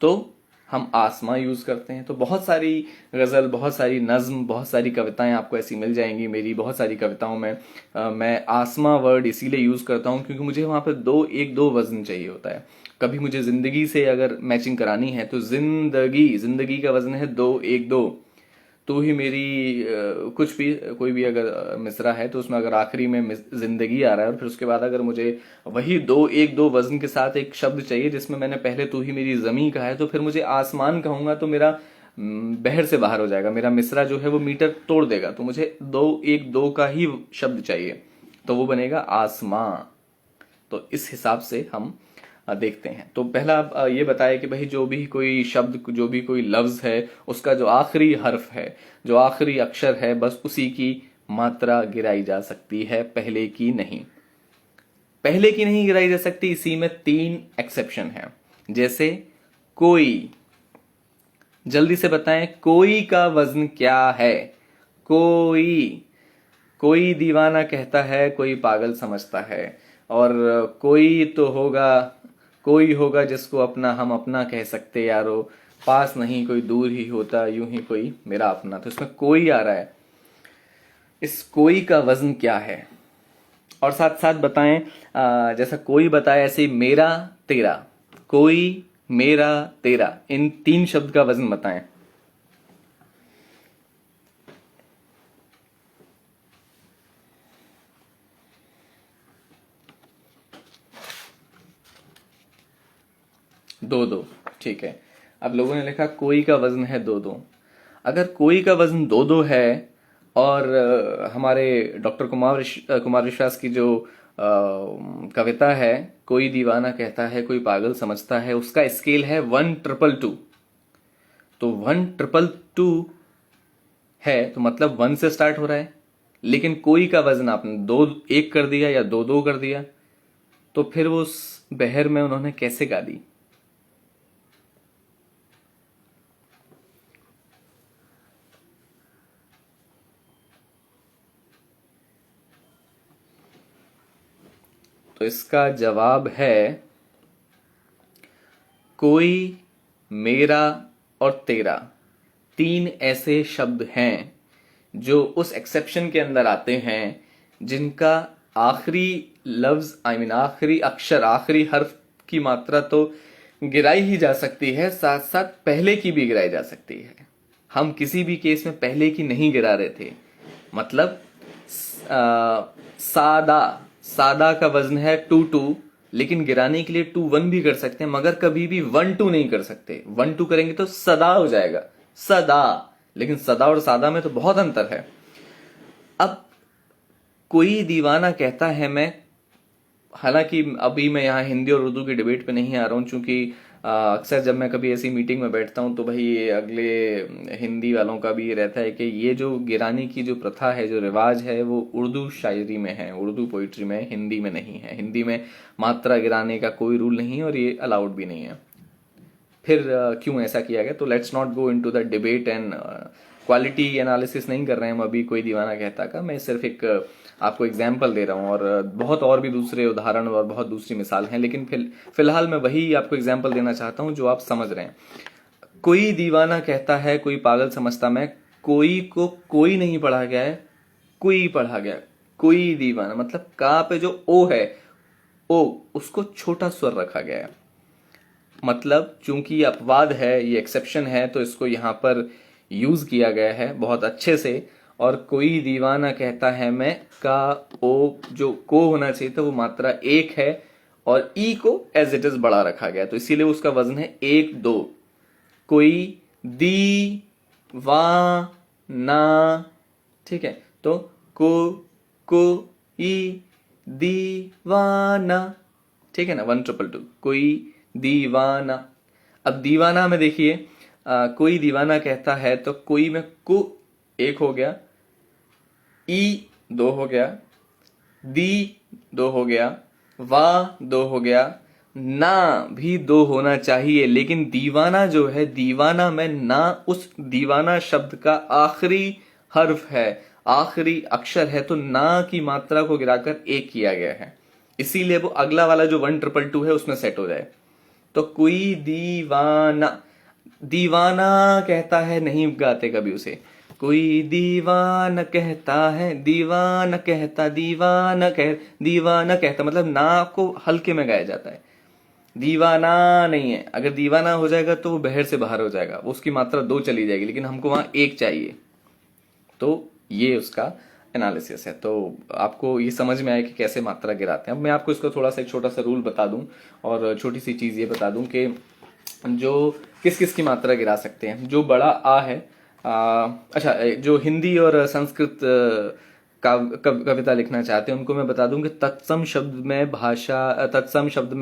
तो हम आसमां यूज करते हैं। तो बहुत सारी गजल, बहुत सारी नज्म, बहुत सारी कविताएं आपको ऐसी मिल जाएंगी। मेरी बहुत सारी कविताओं में मैं आसमां वर्ड इसीलिए यूज करता हूँ क्योंकि मुझे वहां पर एक दो वजन चाहिए होता है। कभी मुझे जिंदगी से अगर मैचिंग करानी है तो जिंदगी, जिंदगी का वजन है दो एक दो। तो ही मेरी कुछ भी, कोई भी अगर मिसरा है तो उसमें अगर आखिरी में जिंदगी आ रहा है और फिर उसके बाद अगर मुझे वही दो एक दो वजन के साथ एक शब्द चाहिए जिसमें मैंने पहले तू ही मेरी जमी कहा है, तो फिर मुझे आसमान कहूंगा तो मेरा बहर से बाहर हो जाएगा, मेरा मिसरा जो है वो मीटर तोड़ देगा। तो मुझे दो एक दो का ही शब्द चाहिए, तो वो बनेगा आसमां। तो इस हिसाब से हम देखते हैं। तो पहला आप ये बताया कि भाई जो भी कोई शब्द, जो भी कोई लफ्ज है, उसका जो आखिरी हर्फ है, जो आखिरी अक्षर है, बस उसी की मात्रा गिराई जा सकती है, पहले की नहीं। पहले की नहीं गिराई जा सकती। इसी में 3 एक्सेप्शन है। जैसे कोई, जल्दी से बताएं कोई का वजन क्या है? कोई, कोई दीवाना कहता है, कोई पागल समझता है। और कोई तो होगा, कोई होगा जिसको अपना हम अपना कह सकते यारो, पास नहीं कोई दूर ही होता, यूं ही कोई मेरा अपना। तो इसमें कोई आ रहा है, इस कोई का वजन क्या है? और साथ साथ बताएं, जैसा कोई बताया ऐसे ही मेरा तेरा, कोई मेरा तेरा, इन 3 शब्द का वजन बताएं। दो दो, ठीक है। अब लोगों ने लिखा कोई का वजन है दो दो। अगर कोई का वजन दो दो है और हमारे डॉक्टर कुमार विश्वास की जो कविता है, कोई दीवाना कहता है, कोई पागल समझता है, उसका स्केल है 1 2 2 2। तो 1 2 2 2 है तो मतलब 1 से स्टार्ट हो रहा है। लेकिन कोई का वजन आपने दो एक कर दिया या दो दो कर दिया, तो फिर वो उस बहर में उन्होंने कैसे गा दी? तो इसका जवाब है कोई, मेरा और तेरा। 3 ऐसे शब्द हैं जो उस एक्सेप्शन के अंदर आते हैं जिनका आखिरी लफ्ज, आखिरी अक्षर, आखिरी हर्फ की मात्रा तो गिराई ही जा सकती है, साथ साथ पहले की भी गिराई जा सकती है। हम किसी भी केस में पहले की नहीं गिरा रहे थे। मतलब सादा, सादा का वजन है 2 2, लेकिन गिराने के लिए 2 1 भी कर सकते हैं, मगर कभी भी 1 2 नहीं कर सकते। 1 2 करेंगे तो सदा हो जाएगा, सदा। लेकिन सदा और सादा में तो बहुत अंतर है। अब कोई दीवाना कहता है मैं, हालांकि अभी मैं यहाँ हिंदी और उर्दू की डिबेट पे नहीं आ रहा हूँ, चूंकि अक्सर जब मैं कभी ऐसी मीटिंग में बैठता हूँ तो भाई ये अगले हिंदी वालों का भी ये रहता है कि ये जो गिराने की जो प्रथा है, जो रिवाज है, वो उर्दू शायरी में है, उर्दू पोइट्री में, हिंदी में नहीं है। हिंदी में मात्रा गिराने का कोई रूल नहीं है और ये अलाउड भी नहीं है। फिर क्यों ऐसा किया गया? तो let's not go into the debate and quality analysis नहीं कर रहे हैं हम अभी कोई दीवाना कहता का। मैं सिर्फ एक आपको एग्जाम्पल दे रहा हूँ, और बहुत और भी दूसरे उदाहरण और बहुत दूसरी मिसाल हैं, लेकिन फिलहाल मैं वही आपको एग्जाम्पल देना चाहता हूँ जो आप समझ रहे हैं। कोई दीवाना कहता है, कोई पागल समझता मैं। कोई को कोई नहीं पढ़ा गया है, कोई पढ़ा गया। कोई दीवाना मतलब का पे जो ओ है, ओ, उसको छोटा स्वर रखा गया है। मतलब चूंकि ये अपवाद है, ये एक्सेप्शन है, तो इसको यहां पर यूज किया गया है बहुत अच्छे से। और कोई दीवाना कहता है मैं का ओ जो को होना चाहिए था वो मात्रा 1 है, और ई को एज इट इज बड़ा रखा गया, तो इसीलिए उसका वजन है 1 2। कोई दी वा ना, ठीक है। तो को ई दीवाना, ठीक है ना, 1 2 2 2। कोई दीवाना। अब दीवाना में देखिए, कोई दीवाना कहता है तो कोई में को 1 हो गया, ई 2 हो गया, दी 2 हो गया, वा 2 हो गया, ना भी 2 होना चाहिए। लेकिन दीवाना जो है, दीवाना में ना उस दीवाना शब्द का आखिरी हर्फ है, आखिरी अक्षर है, तो ना की मात्रा को गिराकर 1 किया गया है। इसीलिए वो अगला वाला जो 1 2 2 2 है उसमें सेट हो जाए। तो कोई दीवाना, दीवाना कहता है, नहीं गाते कभी उसे। कोई दीवाना कहता है, दीवाना कहता, दीवाना कहता, मतलब ना को हल्के में गाया जाता है। दीवाना नहीं है, अगर दीवाना हो जाएगा तो वो बहर से बाहर हो जाएगा, वो उसकी मात्रा 2 चली जाएगी, लेकिन हमको वहां 1 चाहिए। तो ये उसका एनालिसिस है। तो आपको ये समझ में आया कि कैसे मात्रा गिराते हैं। अब मैं आपको इसका थोड़ा सा एक छोटा सा रूल बता दूं और छोटी सी चीज ये बता दूं कि जो किस किस की मात्रा गिरा सकते हैं। जो बड़ा आ है, अच्छा, जो हिंदी और संस्कृत कविता लिखना चाहते हैं उनको मैं बता दूं कि तत्सम शब्द में तत्सम शब्द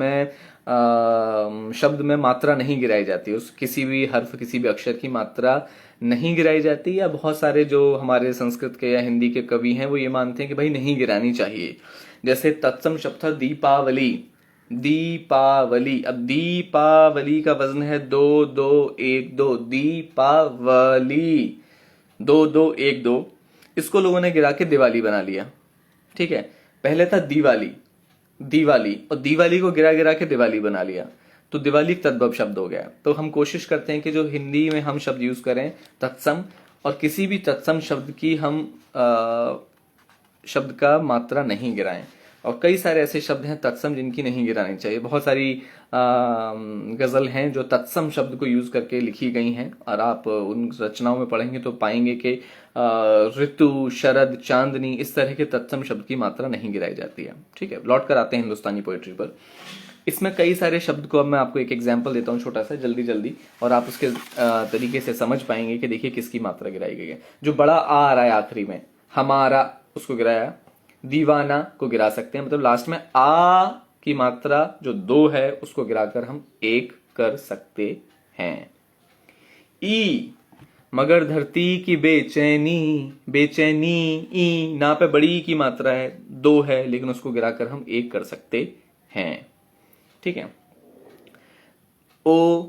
में मात्रा नहीं गिराई जाती। उस किसी भी हर्फ, किसी भी अक्षर की मात्रा नहीं गिराई जाती। या बहुत सारे जो हमारे संस्कृत के या हिंदी के कवि हैं वो ये मानते हैं कि भाई नहीं गिरानी चाहिए। जैसे तत्सम शब्द था दीपावली, दीपावली। अब दीपावली का वजन है 2 2 1 2, दीपावली 2 2 1 2। इसको लोगों ने गिरा के दिवाली बना लिया। ठीक है, पहले था दिवाली, दिवाली, और दिवाली को गिरा गिरा के दिवाली बना लिया, तो दिवाली एक तद्भव शब्द हो गया। तो हम कोशिश करते हैं कि जो हिंदी में हम शब्द यूज करें तत्सम, और किसी भी तत्सम शब्द की हम शब्द का मात्रा नहीं गिराएं। और कई सारे ऐसे शब्द हैं तत्सम जिनकी नहीं गिरानी चाहिए। बहुत सारी गजल हैं जो तत्सम शब्द को यूज करके लिखी गई हैं, और आप उन रचनाओं में पढ़ेंगे तो पाएंगे कि ऋतु, शरद, चांदनी, इस तरह के तत्सम शब्द की मात्रा नहीं गिराई जाती है। ठीक है, लौट कर आते हैं हिंदुस्तानी पोएट्री पर। इसमें कई सारे शब्द को अब मैं आपको एक एग्जाम्पल देता हूँ छोटा सा, जल्दी जल्दी, और आप उसके तरीके से समझ पाएंगे कि देखिए किसकी मात्रा गिराई गई है। जो बड़ा आ रहा है आखिरी में, हमारा, उसको गिराया। दीवाना को गिरा सकते हैं, मतलब लास्ट में आ की मात्रा जो 2 है उसको गिराकर हम 1 कर सकते हैं। ई, मगर धरती की बेचैनी, बेचैनी, ई, ना पे बड़ी की मात्रा है 2 है, लेकिन उसको गिराकर हम 1 कर सकते हैं। ठीक है, ओ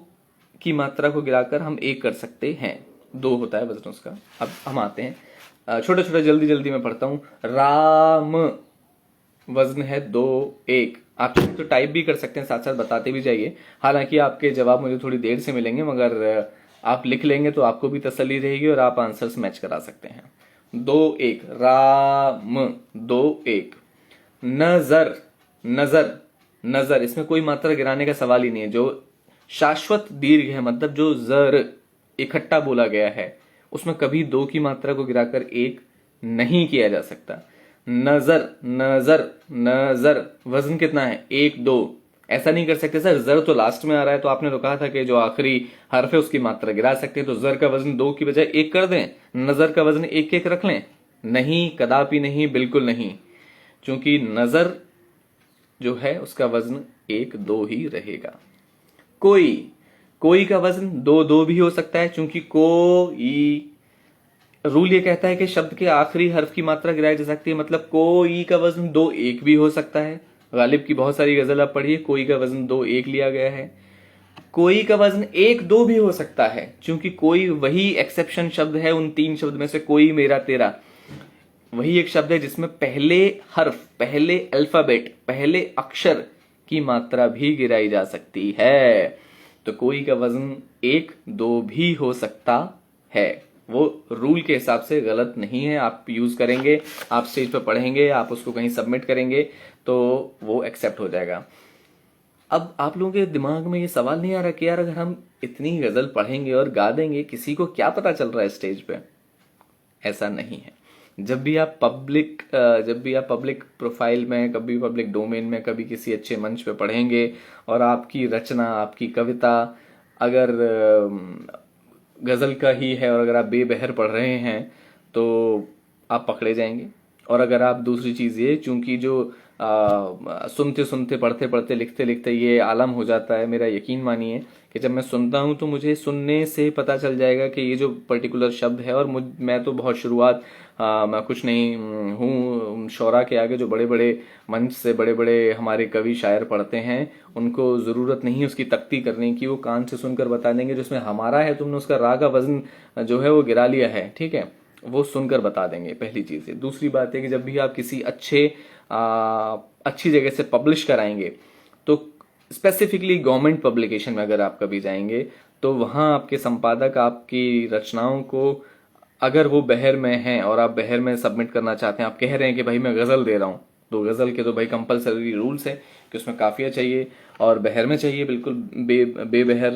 की मात्रा को गिराकर हम 1 कर सकते हैं, 2 होता है वजन उसका। अब हम आते हैं छोटा छोटा, जल्दी जल्दी मैं पढ़ता हूं। राम, वजन है 2 1। आप तो टाइप भी कर सकते हैं, साथ साथ बताते भी जाइए। हालांकि आपके जवाब मुझे थोड़ी देर से मिलेंगे, मगर आप लिख लेंगे तो आपको भी तसल्ली रहेगी और आप आंसर्स मैच करा सकते हैं। 2 1, राम, 2 1। नजर, नजर, नजर, इसमें कोई मात्रा गिराने का सवाल ही नहीं है। जो शाश्वत दीर्घ है, मतलब जो जर इकट्ठा बोला गया है, उसमें कभी 2 की मात्रा को गिराकर 1 नहीं किया जा सकता। नजर, नजर, नजर, वजन कितना है 1 2। ऐसा नहीं कर सकते सर, जर तो लास्ट में आ रहा है, तो आपने तो कहा था कि जो आखिरी हर्फ है उसकी मात्रा गिरा सकते हैं, तो जर का वजन 2 की बजाय 1 कर दें, नजर का वजन 1 1 रख लें। नहीं, कदापि नहीं, बिल्कुल नहीं, क्योंकि नजर जो है उसका वजन 1 2 ही रहेगा। कोई, कोई का वजन 2 2 भी हो सकता है, क्योंकि कोई, रूल ये कहता है कि शब्द के आखिरी हर्फ की मात्रा गिराई जा सकती है, मतलब कोई का वजन 2 1 भी हो सकता है। गालिब की बहुत सारी गजल आप पढ़िए, कोई का वजन 2 1 लिया गया है। कोई का वजन 1 2 भी हो सकता है, क्योंकि कोई वही एक्सेप्शन शब्द है उन 3 शब्द में से, कोई, मेरा, तेरा। वही एक शब्द है जिसमें पहले हर्फ, पहले अल्फाबेट, पहले अक्षर की मात्रा भी गिराई जा सकती है। तो कोई का वजन 1 2 भी हो सकता है। वो रूल के हिसाब से गलत नहीं है। आप यूज करेंगे, आप स्टेज पर पढ़ेंगे, आप उसको कहीं सबमिट करेंगे तो वो एक्सेप्ट हो जाएगा। अब आप लोगों के दिमाग में ये सवाल नहीं आ रहा कि यार अगर हम इतनी गजल पढ़ेंगे और गा देंगे, किसी को क्या पता चल रहा है स्टेज पे? ऐसा नहीं है। जब भी आप पब्लिक प्रोफाइल में, कभी पब्लिक डोमेन में, कभी किसी अच्छे मंच पे पढ़ेंगे और आपकी रचना, आपकी कविता अगर गजल का ही है और अगर आप बेबहर पढ़ रहे हैं तो आप पकड़े जाएंगे। और अगर आप, दूसरी चीज ये, चूंकि जो सुनते सुनते, पढ़ते पढ़ते, लिखते लिखते ये आलम हो जाता है, मेरा यकीन मानिए कि जब मैं सुनता हूं तो मुझे सुनने से पता चल जाएगा कि ये जो पर्टिकुलर शब्द है, और मैं तो बहुत शुरुआत, मैं कुछ नहीं हूँ शौरा के आगे। जो बड़े बड़े मंच से बड़े बड़े हमारे कवि शायर पढ़ते हैं, उनको जरूरत नहीं है उसकी तख्ती करने की, वो कान से सुनकर बता देंगे जिसमें हमारा है तुमने उसका रा का वजन जो है वो गिरा लिया है। ठीक है, वो सुनकर बता देंगे, पहली चीज है। दूसरी बात है कि जब भी आप किसी अच्छी जगह से पब्लिश कराएंगे, तो स्पेसिफिकली गवर्नमेंट पब्लिकेशन में अगर आप कभी जाएंगे तो वहाँ आपके संपादक आपकी रचनाओं को, अगर वो बहर में हैं और आप बहर में सबमिट करना चाहते हैं, आप कह रहे हैं कि भाई मैं गजल दे रहा हूँ, तो गजल के तो भाई कंपलसरी रूल्स है कि उसमें काफिया चाहिए और बहर में चाहिए, बिल्कुल बेबहर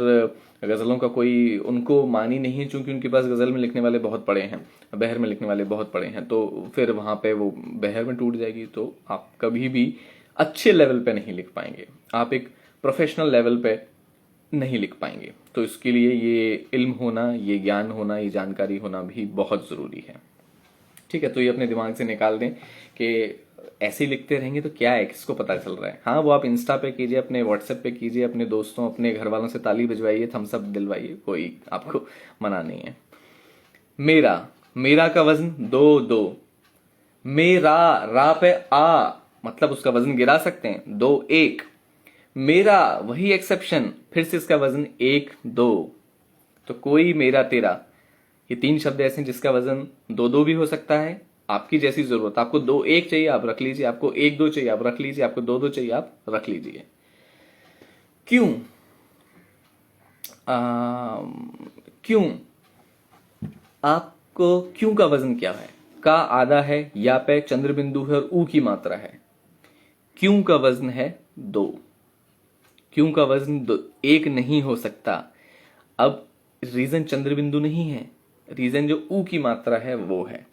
गजलों का कोई उनको मानी नहीं है, चूंकि उनके पास गजल में लिखने वाले बहुत पड़े हैं, बहर में लिखने वाले बहुत पड़े हैं, तो फिर वहां पे वो बहर में टूट जाएगी, तो आप कभी भी अच्छे लेवल पे नहीं लिख पाएंगे, आप एक प्रोफेशनल लेवल पे नहीं लिख पाएंगे। तो इसके लिए ये इल्म होना, ये ज्ञान होना, ये जानकारी होना भी बहुत जरूरी है। ठीक है, तो ये अपने दिमाग से निकाल दें कि ऐसे ही लिखते रहेंगे तो क्या है, किसको पता चल रहा है। हाँ, वो आप इंस्टा पे कीजिए, अपने व्हाट्सएप पे कीजिए, अपने दोस्तों अपने घर वालों से ताली बजवाइए, थम्स अप दिलवाइए, कोई आपको मना नहीं है। मेरा, मेरा का वजन 2 2, मेरा, रा पे आ मतलब उसका वजन गिरा सकते हैं, 2 1, मेरा वही एक्सेप्शन, फिर से इसका वजन 1 2, तो कोई, मेरा, तेरा, ये 3 शब्द ऐसे हैं जिसका वजन 2 2 भी हो सकता है, आपकी जैसी जरूरत, आपको 2 1 चाहिए आप रख लीजिए, आपको 1 2 चाहिए आप रख लीजिए, आपको 2 2 चाहिए आप रख लीजिए। क्यों? क्यों? आपको क्यों का वजन क्या है? का आधा है, या पे चंद्र बिंदु है और ऊ की मात्रा है। क्यों का वजन है 2, क्यों का वजन 1 नहीं हो सकता। अब रीजन चंद्र बिंदु नहीं है, रीजन जो ऊ की मात्रा है वो है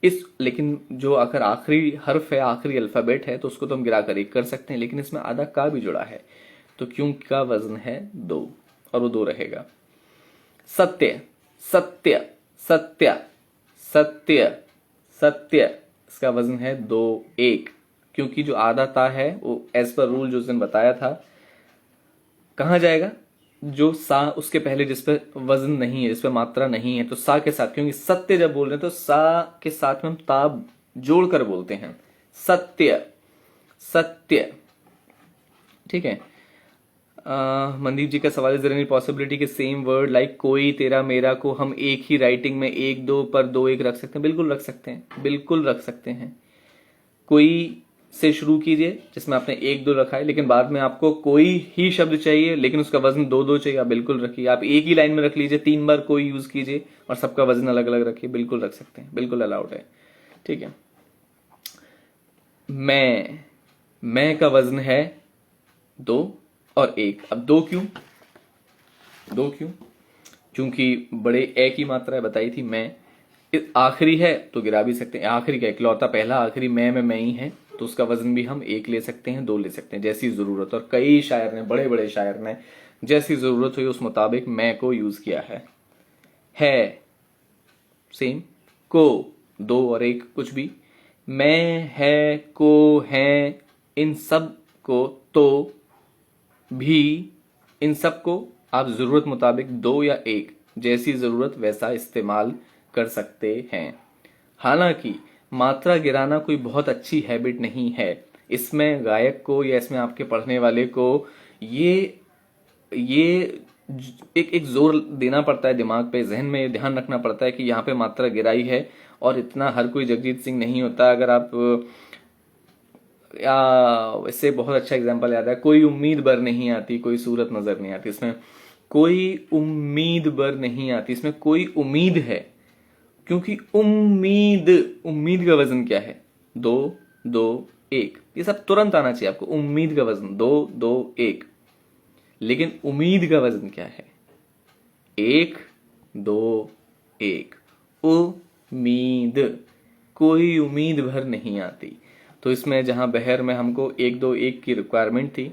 इस, लेकिन जो अगर आखिरी हर्फ है, आखिरी अल्फाबेट है, तो उसको तो हम गिरा कर 1 कर सकते हैं, लेकिन इसमें आधा का भी जुड़ा है, तो क्यों का वजन है 2 और वो 2 रहेगा। सत्य, सत्य, सत्य, सत्य, सत्य, इसका वजन है 2 1, क्योंकि जो आधा ता है वो एज पर रूल जो उसने बताया था कहां जाएगा, जो सा उसके पहले जिस पे वजन नहीं है, जिस पे मात्रा नहीं है, तो सा के साथ, क्योंकि सत्य जब बोल रहे हैं तो सा के साथ में हम ता जोड़कर बोलते हैं, सत्य, सत्य। ठीक है। मनदीप जी का सवाल है, इज देयर एनी पॉसिबिलिटी कि सेम वर्ड लाइक कोई, तेरा, मेरा को हम एक ही राइटिंग में 1 2 पर 2 1 रख सकते हैं? बिल्कुल रख सकते हैं, बिल्कुल रख सकते हैं। कोई से शुरू कीजिए जिसमें आपने 1 2 रखा है, लेकिन बाद में आपको कोई ही शब्द चाहिए लेकिन उसका वजन 2 2 चाहिए, आप बिल्कुल रखिए। आप एक ही लाइन में रख लीजिए, 3 बार कोई यूज कीजिए और सबका वजन अलग अलग रखिए, बिल्कुल रख सकते हैं, बिल्कुल अलाउड है। ठीक है। मैं का वजन है 2 और 1। अब 2 क्यों? 2 क्यों? क्योंकि बड़े ए की मात्रा है, बताई थी मैं, आखिरी है तो गिरा भी सकते हैं, आखिरी का इकलौता पहला आखिरी मैं ही है, तो उसका वजन भी हम 1 ले सकते हैं, 2 ले सकते हैं, जैसी जरूरत। और कई शायर ने, बड़े बड़े शायर ने जैसी जरूरत हुई उस मुताबिक मैं को यूज किया है सेम, को 2 और 1 कुछ भी, मैं, है, को, है, इन सब को, तो, भी, इन सब को आप जरूरत मुताबिक 2 या 1 जैसी जरूरत वैसा इस्तेमाल कर सकते हैं। हालांकि मात्रा गिराना कोई बहुत अच्छी हैबिट नहीं है, इसमें गायक को या इसमें आपके पढ़ने वाले को ये एक जोर देना पड़ता है दिमाग पे, जहन में ध्यान रखना पड़ता है कि यहाँ पे मात्रा गिराई है, और इतना हर कोई जगजीत सिंह नहीं होता। अगर आप, या इससे बहुत अच्छा एग्जांपल याद है, कोई उम्मीद बर नहीं आती कोई सूरत नजर नहीं आती, इसमें कोई उम्मीद बर नहीं आती, इसमें कोई उम्मीद है, क्योंकि उम्मीद, उम्मीद का वजन क्या है 2 2 1, ये सब तुरंत आना चाहिए आपको। उम्मीद का वजन 2 2 1, लेकिन उम्मीद का वजन क्या है 1 2 1, उम्मीद, कोई उम्मीद भर नहीं आती। तो इसमें जहां बहर में हमको 1 2 1 की रिक्वायरमेंट थी,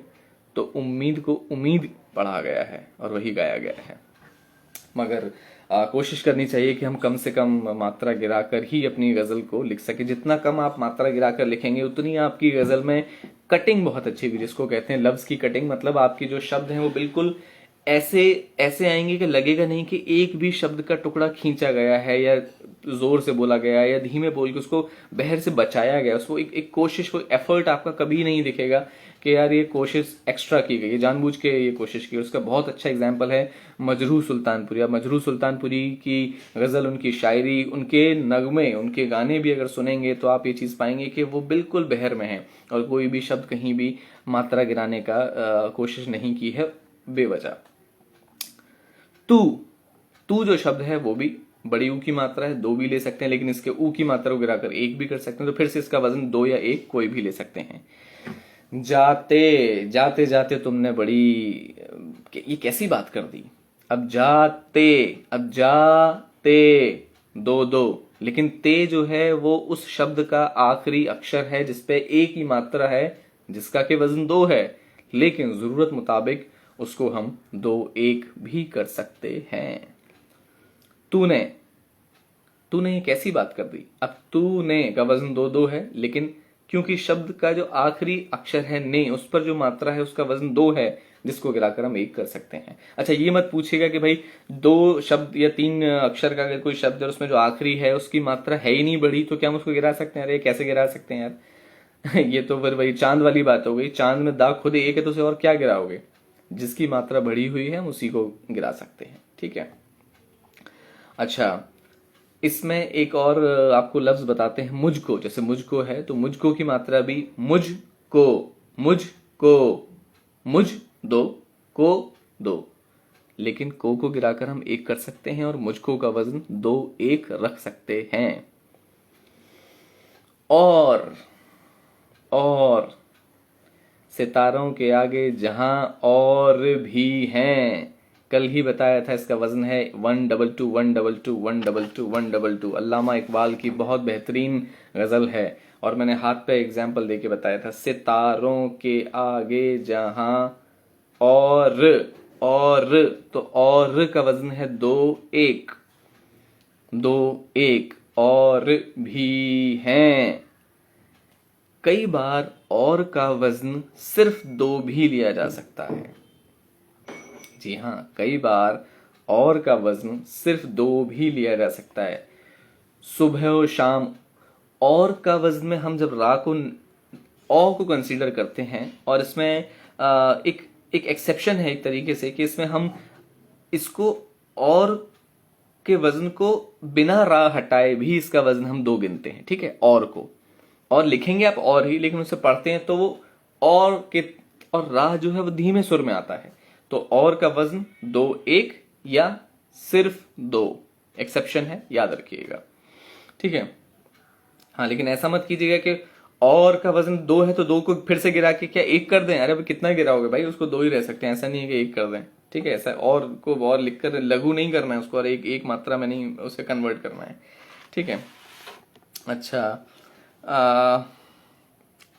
तो उम्मीद को उम्मीद पढ़ा गया है और वही गाया गया है। मगर कोशिश करनी चाहिए कि हम कम से कम मात्रा गिराकर ही अपनी गजल को लिख सके। जितना कम आप मात्रा गिराकर लिखेंगे उतनी आपकी गजल में कटिंग बहुत अच्छी होगी, जिसको कहते हैं लफ्ज की कटिंग। मतलब आपकी जो शब्द हैं वो बिल्कुल ऐसे ऐसे आएंगे कि लगेगा नहीं कि एक भी शब्द का टुकड़ा खींचा गया है या जोर से बोला गया है या धीमे बोल के उसको बहर से बचाया गया। उसको एक कोशिश, कोई एफर्ट आपका कभी नहीं दिखेगा कि यार ये कोशिश एक्स्ट्रा की गई है, जानबूझ के ये कोशिश की। उसका बहुत अच्छा एग्जाम्पल है मजरूह सुल्तानपुरी। अब मजरूह सुल्तानपुरी की गजल, उनकी शायरी, उनके नगमे, उनके गाने भी अगर सुनेंगे तो आप ये चीज पाएंगे कि वो बिल्कुल बहर में है और कोई भी शब्द कहीं भी मात्रा गिराने का कोशिश नहीं की है बेवजह। तू जो शब्द है वो भी बड़ी ऊ की मात्रा है, 2 भी ले सकते हैं, लेकिन इसके ऊ की मात्रा को गिराकर 1 भी कर सकते हैं, तो फिर से इसका वजन 2 या 1 कोई भी ले सकते हैं। जाते जाते जाते तुमने बड़ी, ये कैसी बात कर दी। अब जाते 2 लेकिन ते जो है वो उस शब्द का आखिरी अक्षर है जिसपे एक ही मात्रा है, जिसका के वजन 2 है, लेकिन जरूरत मुताबिक उसको हम 2 1 भी कर सकते हैं। तूने ये कैसी बात कर दी। अब तूने का वजन 2 है, लेकिन क्योंकि शब्द का जो आखिरी अक्षर है ने, उस पर जो मात्रा है उसका वजन 2 है, जिसको गिराकर हम 1 कर सकते हैं। अच्छा, ये मत पूछिएगा कि भाई 2 शब्द या 3 अक्षर का अगर कोई शब्द है और उसमें जो आखिरी है उसकी मात्रा है ही नहीं बढ़ी, तो क्या हम उसको गिरा सकते हैं? अरे कैसे गिरा सकते हैं यार ये तो फिर वही चांद वाली बात हो गई। चांद में दाग खुद 1 है तो उसे और क्या गिराओगे? जिसकी मात्रा बढ़ी हुई है हम उसी को गिरा सकते हैं। ठीक है। अच्छा, इसमें एक और आपको लफ्ज बताते हैं, मुझको। जैसे मुझको है तो मुझको की मात्रा भी मुझको, मुझ 2 को 2, लेकिन को गिराकर हम 1 कर सकते हैं और मुझको का वजन 2 1 रख सकते हैं। और सितारों के आगे जहां और भी हैं, कल ही बताया था इसका वजन है 122 122 122 122। अल्लामा इकबाल की बहुत बेहतरीन गजल है और मैंने हाथ पे एग्जाम्पल देके बताया था। सितारों के आगे जहां और तो और का वजन है 2 1 और भी हैं। कई बार और का वजन सिर्फ 2 भी लिया जा सकता है। जी हाँ, कई बार और का वजन सिर्फ 2 भी लिया जा सकता है। सुबह और शाम और का वजन में हम जब रा को औ को कंसीडर करते हैं, और इसमें एक एक्सेप्शन है एक तरीके से कि इसमें हम इसको और के वजन को बिना रा हटाए भी इसका वजन हम 2 गिनते हैं। ठीक है, और को और लिखेंगे आप और ही, लेकिन उसे पढ़ते हैं तो वो और रा जो है वो धीमे सुर में आता है। तो और का वजन 2 1 या सिर्फ 2 एक्सेप्शन है, याद रखिएगा। ठीक है। हाँ, लेकिन ऐसा मत कीजिएगा कि और का वजन 2 है तो 2 को फिर से गिरा के क्या 1 कर दें। अरे भाई कितना गिराओगे भाई, उसको 2 ही रह सकते हैं, ऐसा नहीं है कि 1 कर दें। ठीक है, ऐसा और को और लिखकर लघु नहीं करना है उसको, और एक मात्रा में नहीं उसे कन्वर्ट करना है। ठीक है। अच्छा,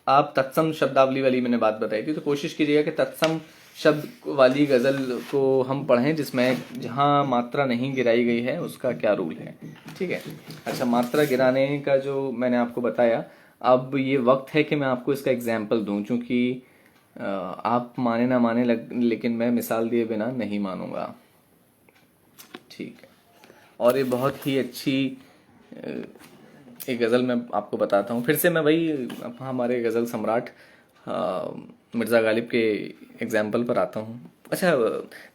आप तत्सम शब्दावली वाली मैंने बात बताई थी, तो कोशिश कीजिएगा कि तत्सम शब्द वाली गजल को हम पढ़ें जिसमें जहां मात्रा नहीं गिराई गई है उसका क्या रूल है। ठीक है। अच्छा, मात्रा गिराने का जो मैंने आपको बताया, अब ये वक्त है कि मैं आपको इसका एग्जाम्पल दूं, चूंकि आप माने ना माने लेकिन मैं मिसाल दिए बिना नहीं मानूंगा। ठीक है। और ये बहुत ही अच्छी एक गज़ल मैं आपको बताता हूँ। फिर से मैं वही हमारे गज़ल सम्राट मिर्ज़ा गालिब के एग्जाम्पल पर आता हूँ। अच्छा,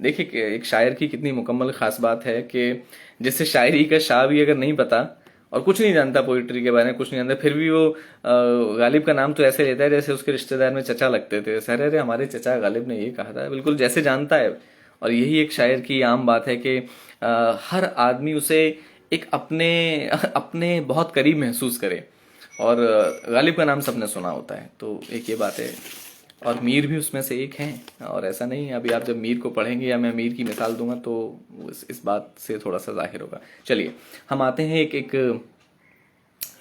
देखिए एक शायर की कितनी मुकम्मल ख़ास बात है कि जिससे शायरी का शाह भी अगर नहीं पता और कुछ नहीं जानता, पोइट्री के बारे में कुछ नहीं जानता, फिर भी वो गालिब का नाम तो ऐसे लेता है जैसे उसके रिश्तेदार में चचा लगते थे। सर अरे हमारे चचा गालिब ने ये कहा था, बिल्कुल जैसे जानता है। और यही एक शायर की आम बात है कि हर आदमी उसे एक अपने बहुत करीब महसूस करे, और गालिब का नाम सबने सुना होता है, तो एक ये बात है। और मीर भी उसमें से एक हैं, और ऐसा नहीं है, अभी आप जब मीर को पढ़ेंगे या मैं मीर की मिसाल दूंगा तो इस बात से थोड़ा सा जाहिर होगा। चलिए हम आते हैं, एक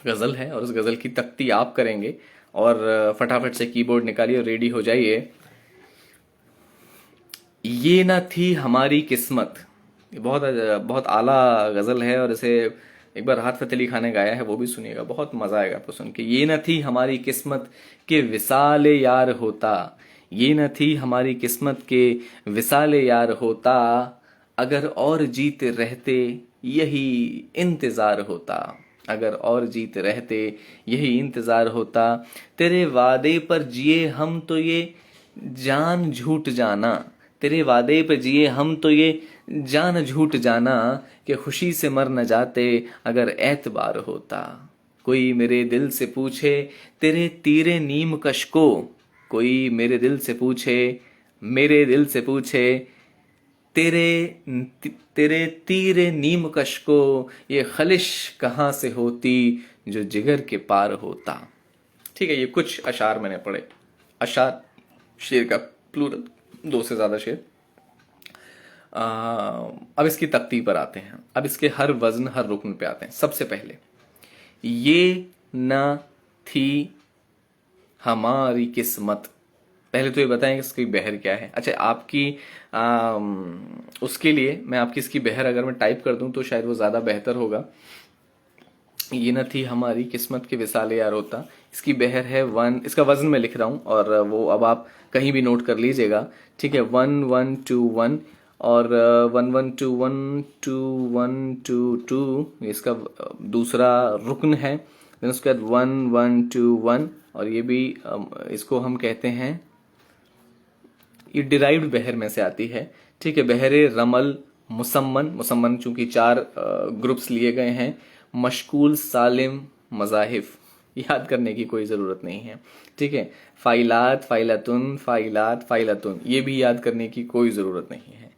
गज़ल है और उस गज़ल की तख्ती आप करेंगे, और फटाफट से कीबोर्ड निकालिए और रेडी हो जाइए। ये ना थी हमारी किस्मत, ये बहुत आला गज़ल है, और इसे एक बार राहत फ़तेह अली खान ने गाया है, वो भी सुनिएगा, बहुत मज़ा आएगा आपको सुन के। ये न थी हमारी किस्मत के विसाल यार होता, ये न थी हमारी किस्मत के विसाल यार होता, अगर और जीते रहते यही इंतज़ार होता, अगर और जीते रहते यही इंतज़ार होता, तेरे वादे पर जिए हम तो ये जान झूठ जाना, तेरे वादे पे जिए हम तो ये जान झूठ जाना, कि खुशी से मर न जाते अगर एतबार होता। कोई मेरे दिल से पूछे तेरे तीरे नीम कश को, कोई मेरे दिल से पूछे तेरे तीरे नीम कश को ये खलिश कहाँ से होती जो जिगर के पार होता। ठीक है, ये कुछ अशार मैंने पढ़े। अशार शेर का प्लूरल, दो से ज्यादा शेर। अब इसकी तख्ती पर आते हैं। अब इसके हर वजन हर रुकन पे आते हैं। सबसे पहले ये न थी हमारी किस्मत। पहले तो ये बताएं कि इसकी बहर क्या है। अच्छा, आपकी उसके लिए मैं आपकी इसकी बहर अगर मैं टाइप कर दूं तो शायद वो ज़्यादा बेहतर होगा। ये न थी हमारी किस्मत के विसाल यार होता। इसकी बहर है 1। इसका वजन मैं लिख रहा हूँ और वो अब आप कहीं भी नोट कर लीजिएगा। ठीक है, 1121 और 11212122 इसका दूसरा रुकन है। देन उसके बाद 1121 और ये भी इसको हम कहते हैं, ये डिराइव्ड बहर में से आती है। ठीक है, बहरे रमल मुसम्मन। मुसम्मन चूंकि 4 ग्रुप्स लिए गए हैं। मशकूल सालिम मजाहिफ, याद करने की कोई ज़रूरत नहीं है। ठीक है, फ़ाइलात फ़ाइलतुन फ़ाइलात फ़ाइलतुन, ये भी याद करने की कोई ज़रूरत नहीं है।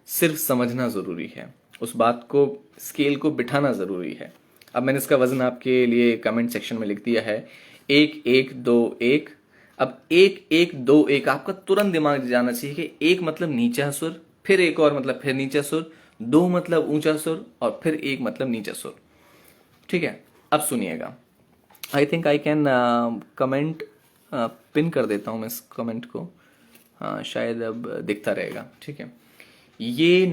सिर्फ समझना ज़रूरी है, उस बात को, स्केल को बिठाना ज़रूरी है। अब मैंने इसका वजन आपके लिए कमेंट सेक्शन में लिख दिया है। 1 1 2 1। अब 1 1 2 1 आपका तुरंत दिमाग जाना चाहिए कि 1 मतलब नीचा सुर, फिर एक और मतलब फिर नीचा सुर, 2 मतलब ऊंचा सुर और फिर 1 मतलब नीचा सुर। ठीक है, अब सुनिएगा। I think I can comment pin कर देता हूं मैं इस कमेंट को। हाँ, शायद अब दिखता रहेगा। ठीक है, ये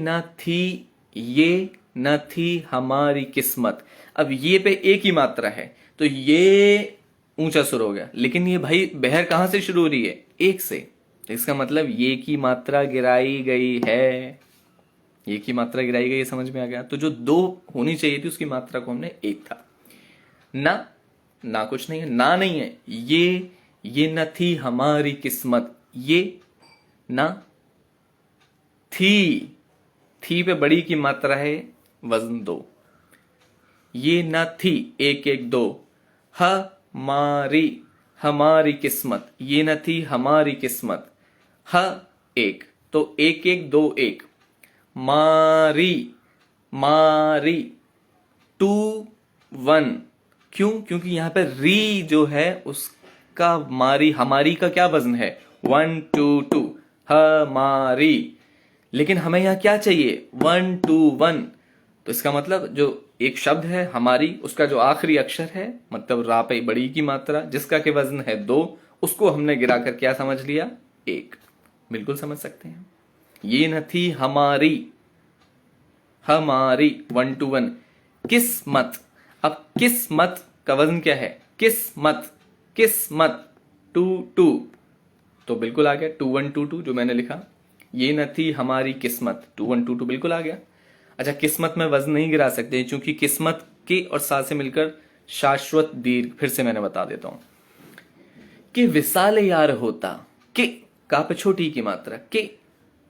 न थी हमारी किस्मत। अब ये पे एक ही मात्रा है तो ये ऊंचा सुर हो गया, लेकिन ये भाई बहर कहां से शुरू हो रही है? 1 से। तो इसका मतलब ये की मात्रा गिराई गई है। ये की मात्रा गिराई गई है, समझ में आ गया? तो जो 2 होनी चाहिए थी उसकी मात्रा को हमने 1 था। ना कुछ नहीं है, ना नहीं है। ये न थी हमारी किस्मत। ये ना थी पे बड़ी की मात्रा है, वजन 2। ये न थी 1 1 2। हमारी किस्मत। ये न थी हमारी किस्मत। 1 तो 1 1 2 1। मारी 2 1। क्यों? क्योंकि यहां पर री जो है उसका मारी हमारी का क्या वजन है? 1 2 2 हमारी। लेकिन हमें यहां क्या चाहिए? 1 2 1। तो इसका मतलब जो एक शब्द है हमारी, उसका जो आखिरी अक्षर है मतलब रा पे बड़ी की मात्रा जिसका के वजन है 2, उसको हमने गिराकर क्या समझ लिया? 1। बिल्कुल समझ सकते हैं। ये न थी हमारी 1 2 1। किस्मत। अब किस्मत का वजन क्या है? किस्मत 2 2। तो बिल्कुल आ गया 2 1 2 2 जो मैंने लिखा। ये न थी हमारी किस्मत 2 1 2 2 बिल्कुल आ गया। अच्छा, किस्मत में वजन नहीं गिरा सकते क्योंकि किस्मत के और साथ से मिलकर शाश्वत दीर्घ। फिर से मैंने बता देता हूं कि विसाल यार होता। के का पे छोटी की मात्रा, के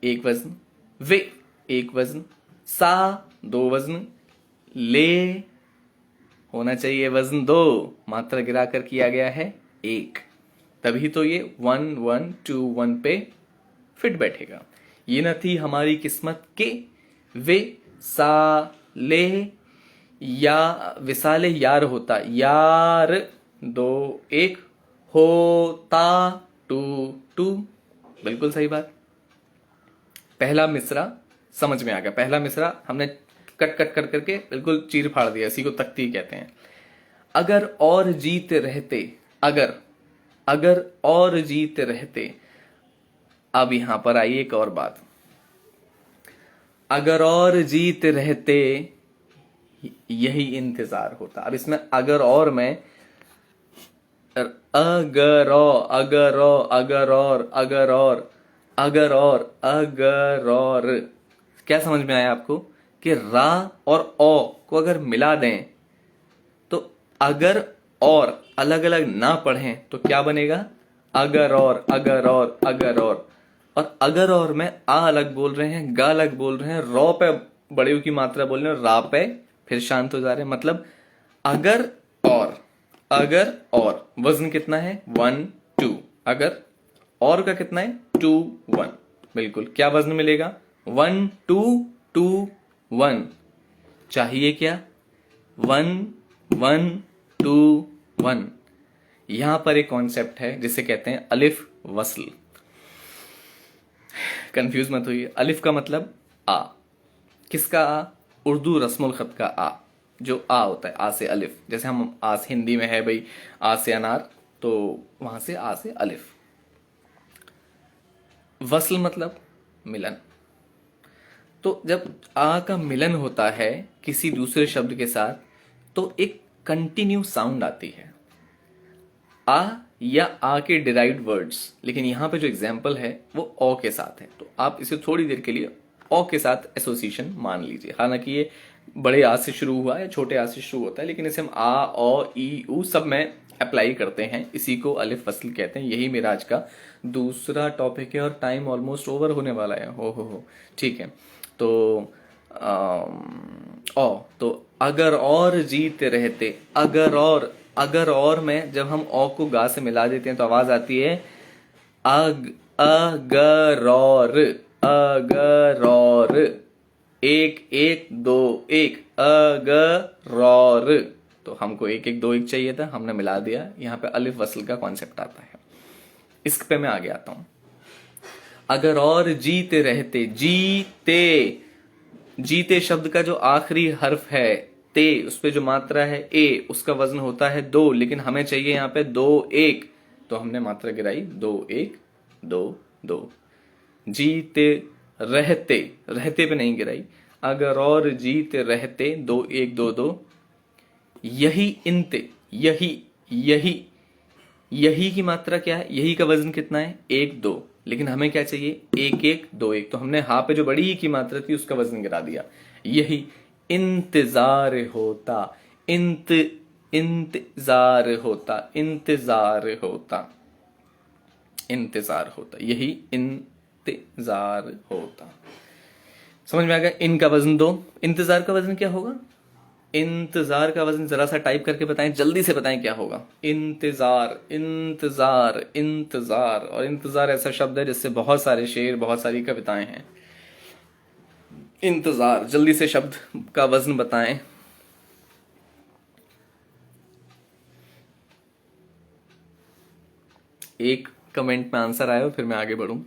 1 वजन, वे 1 वजन, सा 2 वजन, ले होना चाहिए वजन 2, मात्रा गिराकर किया गया है 1। तभी तो ये 1 1 2 1 पे फिट बैठेगा। ये न थी हमारी किस्मत के वे साले या विसाले यार होता। यार 2 1 होता 2 2। बिल्कुल सही बात। पहला मिसरा समझ में आ गया। पहला मिसरा हमने कट कट कर करके बिल्कुल चीर फाड़ दिया। इसी को तख्ती कहते हैं। अगर और जीते रहते, अगर और जीते रहते। अब यहां पर आई एक और बात। अगर और जीते रहते यही इंतजार होता। अब इसमें अगर और में अगर और क्या समझ में आया आपको कि रा और ओ को अगर मिला दें तो अगर और अलग अलग ना पढ़ें तो क्या बनेगा? अगर और अगर और में आ अलग बोल रहे हैं, गा अलग बोल रहे हैं, रॉ पे बड़े की मात्रा बोल रहे हैं, रा पे फिर शांत हो जा रहे हैं। मतलब अगर और वजन कितना है? 1 2। अगर और का कितना है? 2 1। बिल्कुल क्या वजन मिलेगा? 1 2 2 1 चाहिए क्या? 1 1 2 1। यहां पर एक कॉन्सेप्ट है जिसे कहते हैं अलिफ वस्ल। कंफ्यूज मत होइए। अलिफ का मतलब आ। किसका आ? उर्दू रस्मुल खत का आ, जो आ होता है, आ से अलिफ। जैसे हम आ से, हिंदी में है भाई आ से अनार, तो वहां से आ से अलिफ। वस्ल मतलब मिलन। तो जब आ का मिलन होता है किसी दूसरे शब्द के साथ, तो एक कंटिन्यू साउंड आती है। आ या आ के डिराइव्ड वर्ड्स, लेकिन यहां पे जो एग्जाम्पल है वो ओ के साथ है, तो आप इसे थोड़ी देर के लिए ओ के साथ एसोसिएशन मान लीजिए। हालांकि ये बड़े आ से शुरू हुआ या छोटे आ से शुरू होता है, लेकिन इसे हम आ, ओ, ई, उ सब में अप्लाई करते हैं। इसी को अलिफ वस्ल कहते हैं। यही मेरा आज का दूसरा टॉपिक है और टाइम ऑलमोस्ट ओवर होने वाला है। हो ठीक है। तो ओ, तो अगर और जीते रहते, अगर और में जब हम ओ को गा से मिला देते हैं तो आवाज आती है अगर और एक एक दो एक अगर। तो हमको एक एक दो एक चाहिए था, हमने मिला दिया। यहां पे अलिफ वस्ल का कॉन्सेप्ट आता है। इस पे मैं आगे आता हूं। अगर और जीते रहते, जीते शब्द का जो आखिरी हर्फ है ते, उस पे जो मात्रा है ए, उसका वजन होता है 2, लेकिन हमें चाहिए यहां पे 2 1, तो हमने मात्रा गिराई 2 1 2 2। जीते रहते पे नहीं गिराई। अगर और जीते रहते 2 1 2 2। यही इंते, यही की मात्रा क्या है? यही का वजन कितना है? 1 2, लेकिन हमें क्या चाहिए? 1 1 2 1, तो हमने हा पे जो बड़ी ही की मात्रा थी उसका वजन गिरा दिया। यही इंतजार होता, इंतजार होता, यही इंतजार होता। समझ में आ गया? इन का वजन 2, इंतजार का वजन क्या होगा? इंतजार का वजन जरा सा टाइप करके बताएं, जल्दी से बताएं क्या होगा। इंतजार, इंतजार, इंतजार। और इंतजार ऐसा शब्द है जिससे बहुत सारे शेर, बहुत सारी कविताएं हैं। इंतजार, जल्दी से शब्द का वजन बताएं। एक कमेंट में आंसर आया, फिर मैं आगे बढ़ूं।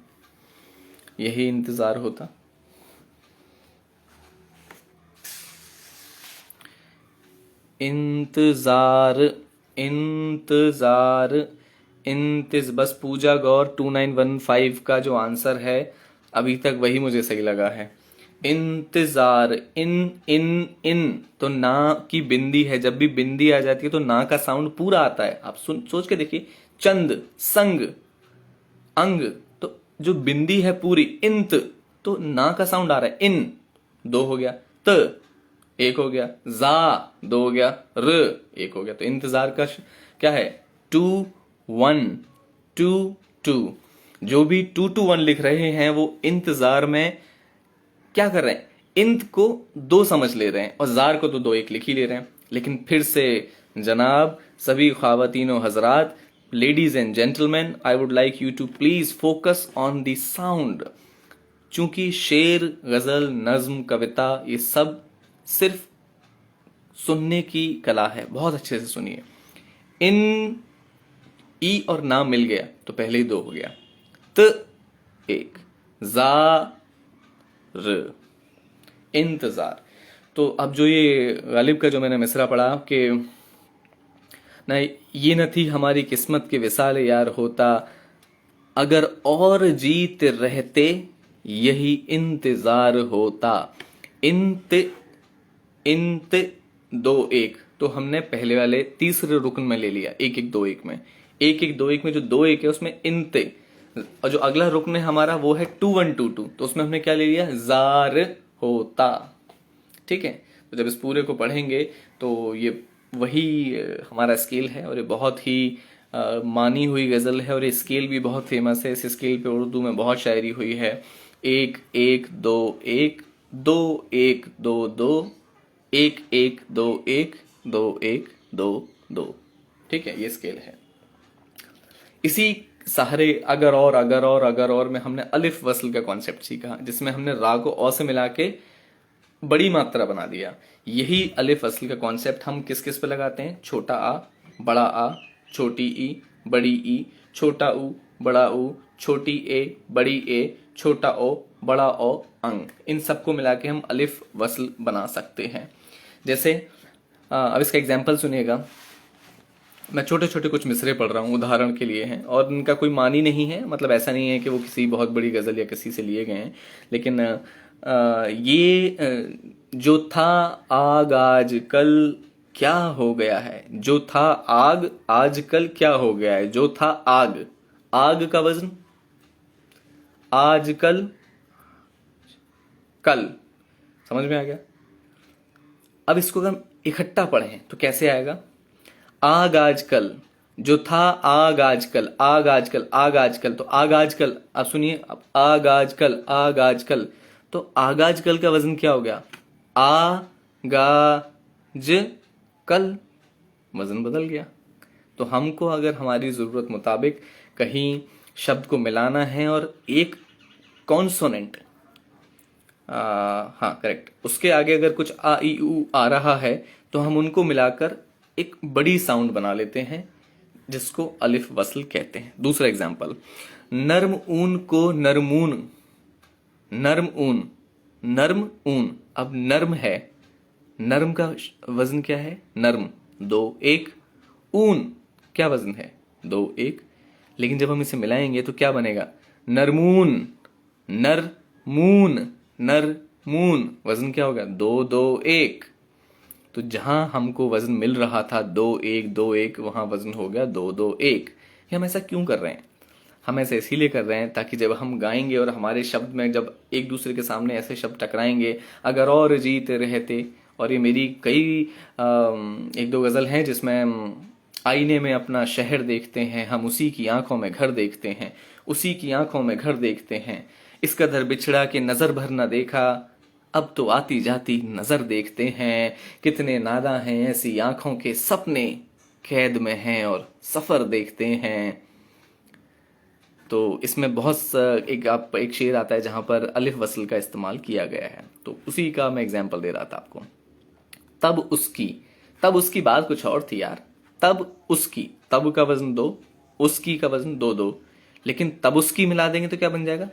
यही इंतजार होता। इंतजार, बस पूजा गौर 2915 का जो आंसर है अभी तक वही मुझे सही लगा है। इंतजार, इन तो ना की बिंदी है। जब भी बिंदी आ जाती है तो ना का साउंड पूरा आता है। आप सोच के देखिए, चंद, संग, अंग, तो जो बिंदी है पूरी, इंत, तो ना का साउंड आ रहा है। इन 2 हो गया, त 1 हो गया, जा 2 हो गया, र 1 हो गया। तो इंतजार का क्या है? 2 1 2 2। जो भी 2 2 1 लिख रहे हैं वो इंतजार में क्या कर रहे हैं? इंत को 2 समझ ले रहे हैं और जार को तो 2 1 लिख ही ले रहे हैं। लेकिन फिर से जनाब, सभी ख्वातीनो हजरात, ladies and gentleman, I would like you to please focus on the sound. चूंकि शेर, गजल, नज्म, कविता, ये सब सिर्फ सुनने की कला है। बहुत अच्छे से सुनिए। इन, ई और ना मिल गया तो पहले ही 2 हो गया। त 1, जा र, इंतजार। तो अब जो ये गालिब का जो मैंने मिसरा पढ़ा कि ना ये न थी हमारी किस्मत के विसाल यार होता, अगर और जीत रहते यही इंतजार होता। इंत 2 1, तो हमने पहले वाले तीसरे रुकन में ले लिया 1 1 2 1 में। 1 1 2 1 में जो 2 1 है उसमें इंते, और जो अगला रुकन है हमारा वो है 2 1 2 2, तो उसमें हमने क्या ले लिया? जार होता। ठीक है। तो जब इस पूरे को पढ़ेंगे तो ये वही हमारा स्केल है, और ये बहुत ही मानी हुई गजल है, और ये स्केल भी बहुत फेमस है। इस स्केल पे उर्दू में बहुत शायरी हुई है। 1 1 2 1 2 1 2 2 1 1 2 1 2 1 2 2। ठीक है, ये स्केल है। इसी सहारे अगर और में हमने अलिफ वसल का कॉन्सेप्ट सीखा, जिसमें हमने रा को औ से मिला के बड़ी मात्रा बना दिया। यही अलिफ वसल का कॉन्सेप्ट हम किस किस पे लगाते हैं? छोटा आ, बड़ा आ, छोटी ई, बड़ी ई, छोटा ऊ, बड़ा ऊ, छोटी ए, बड़ी ए, छोटा ओ, बड़ा ओ, अंग। इन सबको मिला के हम अलिफ वसल बना सकते हैं। जैसे अब इसका एग्जाम्पल सुनिएगा। मैं छोटे छोटे कुछ मिसरे पढ़ रहा हूँ, उदाहरण के लिए हैं, और इनका कोई मानी नहीं है, मतलब ऐसा नहीं है कि वो किसी बहुत बड़ी गजल या किसी से लिए गए हैं। लेकिन जो था आग आज कल क्या हो गया है, जो था आग आज कल क्या हो गया है, जो था आग, आग का वजन आज कल, कल, समझ में आ गया? अब इसको अगर इकट्ठा पढ़ें तो कैसे आएगा? आग आजकल, जो था आग आजकल, आग आजकल, आग आजकल, तो आग आजकल, अब सुनिए, अब आग आजकल, आग आजकल, तो आग आजकल का वजन क्या हो गया? आ गा ज कल, वजन बदल गया। तो हमको अगर हमारी जरूरत मुताबिक कहीं शब्द को मिलाना है और एक कॉन्सोनेंट, हाँ करेक्ट, उसके आगे अगर कुछ आ ई उ आ रहा है तो हम उनको मिलाकर एक बड़ी साउंड बना लेते हैं, जिसको अलिफ वसल कहते हैं। दूसरा एग्जाम्पल, नर्म ऊन को नरमून, नर्म ऊन, नर्म ऊन, अब नर्म है, नर्म का वजन क्या है? नर्म, 2 1, ऊन क्या वजन है? 2 1, लेकिन जब हम इसे मिलाएंगे तो क्या बनेगा? नरमून, नरमून, नरमून, वजन क्या होगा? 2 2 1। तो जहां हमको वजन मिल रहा था 2 1 2 1, वहां वजन हो गया 2 2 1। हम ऐसा क्यों कर रहे हैं? हम ऐसा इसीलिए कर रहे हैं ताकि जब हम गाएंगे और हमारे शब्द में जब एक दूसरे के सामने ऐसे शब्द टकराएंगे, अगर और जीते रहते, और ये मेरी कई एक दो गजल हैं जिसमें आईने में अपना शहर देखते हैं हम, उसी की आंखों में घर देखते हैं, उसी की आंखों में घर देखते हैं, इस कदर बिछड़ा के नजर भर न देखा, अब तो आती जाती नजर देखते हैं, कितने नादा हैं ऐसी आंखों के सपने कैद में हैं और सफर देखते हैं। तो इसमें बहुत एक शेर आता है जहां पर अलिफ वसल का इस्तेमाल किया गया है, तो उसी का मैं एग्जांपल दे रहा था आपको। तब उसकी बात कुछ और थी यार। तब उसकी, तब का वजन 2, उसकी का वजन 2 2, लेकिन तब उसकी मिला देंगे तो क्या बन जाएगा?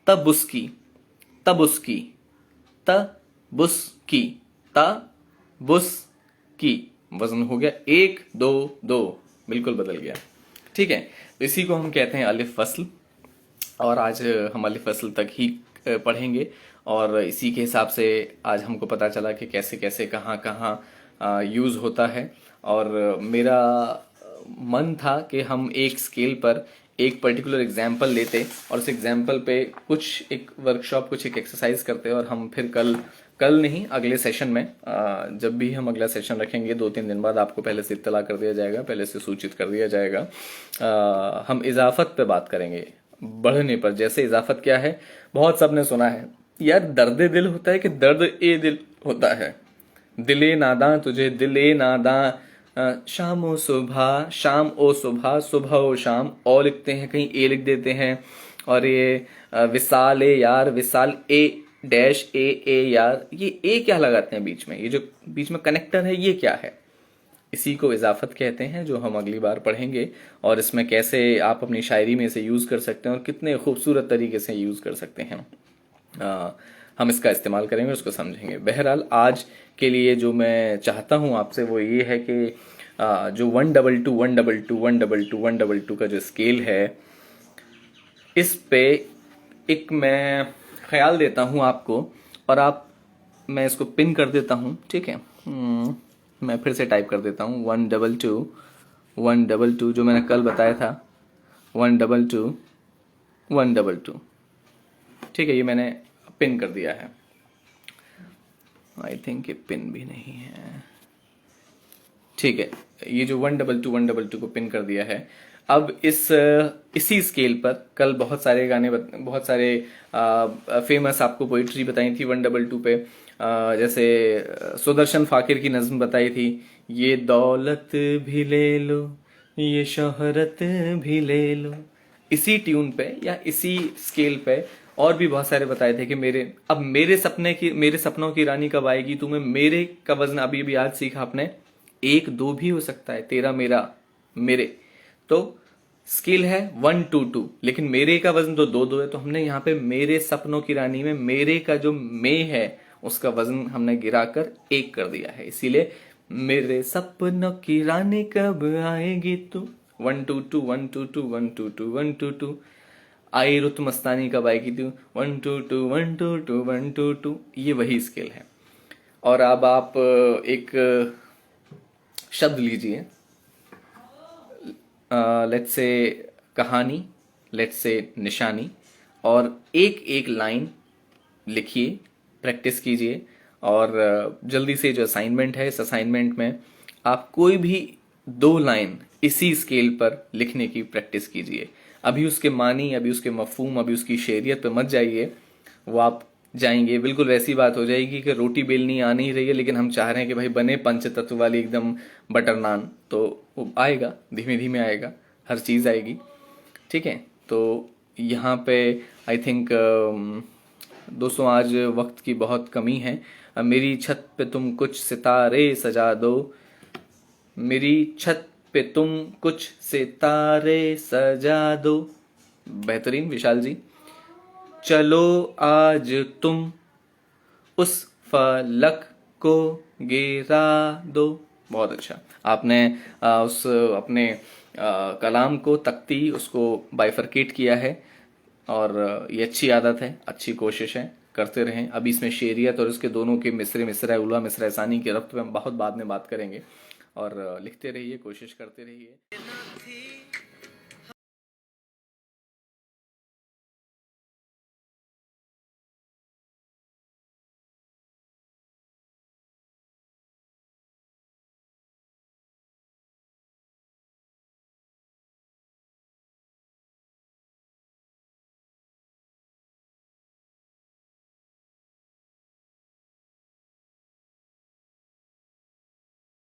तब उसकी, तब उसकी, तबुस की, तबुस की, वजन हो गया 1 2 2, बिल्कुल बदल गया। ठीक है, तो इसी को हम कहते हैं अलिफ वसल, और आज हम अलिफ वसल तक ही पढ़ेंगे, और इसी के हिसाब से आज हमको पता चला कि कैसे कैसे कहाँ कहाँ यूज़ होता है। और मेरा मन था कि हम एक स्केल पर एक पर्टिकुलर एग्जाम्पल लेते और उस एग्जाम्पल पे कुछ एक वर्कशॉप, कुछ एक एक्सरसाइज करते, और हम फिर कल नहीं, अगले सेशन में, जब भी हम अगला सेशन रखेंगे 2-3 दिन बाद, आपको पहले से इत्तला कर दिया जाएगा, पहले से सूचित कर दिया जाएगा। हम इजाफत पे बात करेंगे, बढ़ने पर। जैसे इजाफत क्या है, बहुत सबने सुना है यार, दर्द दिल होता है कि दर्द ए दिल होता है, दिले नादा तुझे दिले नादा, शाम ओ सुबह, शाम ओ सुबह, सुबह ओ शाम, ओ लिखते हैं, कहीं ए लिख देते हैं, और ये विसाल ए यार, विसाल ए डैश ए यार, ये ए क्या लगाते हैं बीच में? ये जो बीच में कनेक्टर है ये क्या है? इसी को इजाफत कहते हैं, जो हम अगली बार पढ़ेंगे, और इसमें कैसे आप अपनी शायरी में इसे यूज़ कर सकते हैं और कितने खूबसूरत तरीके से यूज़ कर सकते हैं। हम इसका इस्तेमाल करेंगे, उसको समझेंगे। बहरहाल आज के लिए जो मैं चाहता हूँ आपसे वो ये है कि जो 122 122 122 122 का जो स्केल है, इस पे एक मैं ख्याल देता हूँ आपको, और मैं इसको पिन कर देता हूँ, ठीक है? मैं फिर से टाइप कर देता हूँ 122 122, जो मैंने कल बताया था 122 122, ठीक है? ये मैंने पिन कर दिया है। आई थिंक ये पिन भी नहीं है, ठीक है? ये जो 122 122 को पिन कर दिया है। अब इसी स्केल पर कल बहुत सारे गाने, बहुत सारे फेमस आपको पोइट्री बताई थी 122 पे, जैसे सुदर्शन फाकिर की नज्म बताई थी, ये दौलत भी ले लो, ये शोहरत भी ले लो, इसी ट्यून पे या इसी स्केल पे और भी बहुत सारे बताए थे कि मेरे सपनों की रानी कब आएगी, तुम्हें मेरे का वजन अभी भी आज सीखा आपने, 1 2 भी हो सकता है, तेरा मेरा मेरे, तो स्केल है 1 2 2, लेकिन मेरे का वजन तो 2 2 है, तो हमने यहाँ पे मेरे सपनों की रानी में मेरे का जो मे है उसका वजन हमने गिराकर 1 कर दिया है, इसीलिए मेरे सपनों की रानी कब आएगी तू, 1 2 2 1 2 2 1 2 2 आई रुत मस्तानी कब आएगी तू, 1 2 2 1 2 2 1 2 2, ये वही स्केल है। और अब आप एक शब्द लीजिए, लेट्स से कहानी, लेट्स से निशानी, और एक एक लाइन लिखिए, प्रैक्टिस कीजिए, और जल्दी से जो असाइनमेंट है, इस असाइनमेंट में आप कोई भी 2 लाइन इसी स्केल पर लिखने की प्रैक्टिस कीजिए। अभी उसके मानी, अभी उसके मफहूम, अभी उसकी शेरियत पे मत जाइए, वो आप जाएंगे बिल्कुल वैसी बात हो जाएगी कि रोटी बेलनी आ नहीं रही है लेकिन हम चाह रहे हैं कि भाई बने पंचतत्व वाली एकदम बटर नान, तो वो आएगा, धीमे धीमे आएगा, हर चीज़ आएगी। ठीक है, तो यहाँ पे आई थिंक दोस्तों आज वक्त की बहुत कमी है। मेरी छत पे तुम कुछ सितारे सजा दो, मेरी छत पे तुम कुछ सितारे सजा दो। बेहतरीन विशाल जी। चलो आज तुम उस फलक को गिरा दो। बहुत अच्छा, आपने उस अपने कलाम को, तख्ती, उसको बाइफरकेट किया है, और ये अच्छी आदत है, अच्छी कोशिश है, करते रहें। अभी इसमें शेरियत और उसके दोनों के मिसरे, मिसरा उला, मिसरा सानी की रफ्त में हम बहुत बाद में बात करेंगे, और लिखते रहिए, कोशिश करते रहिए।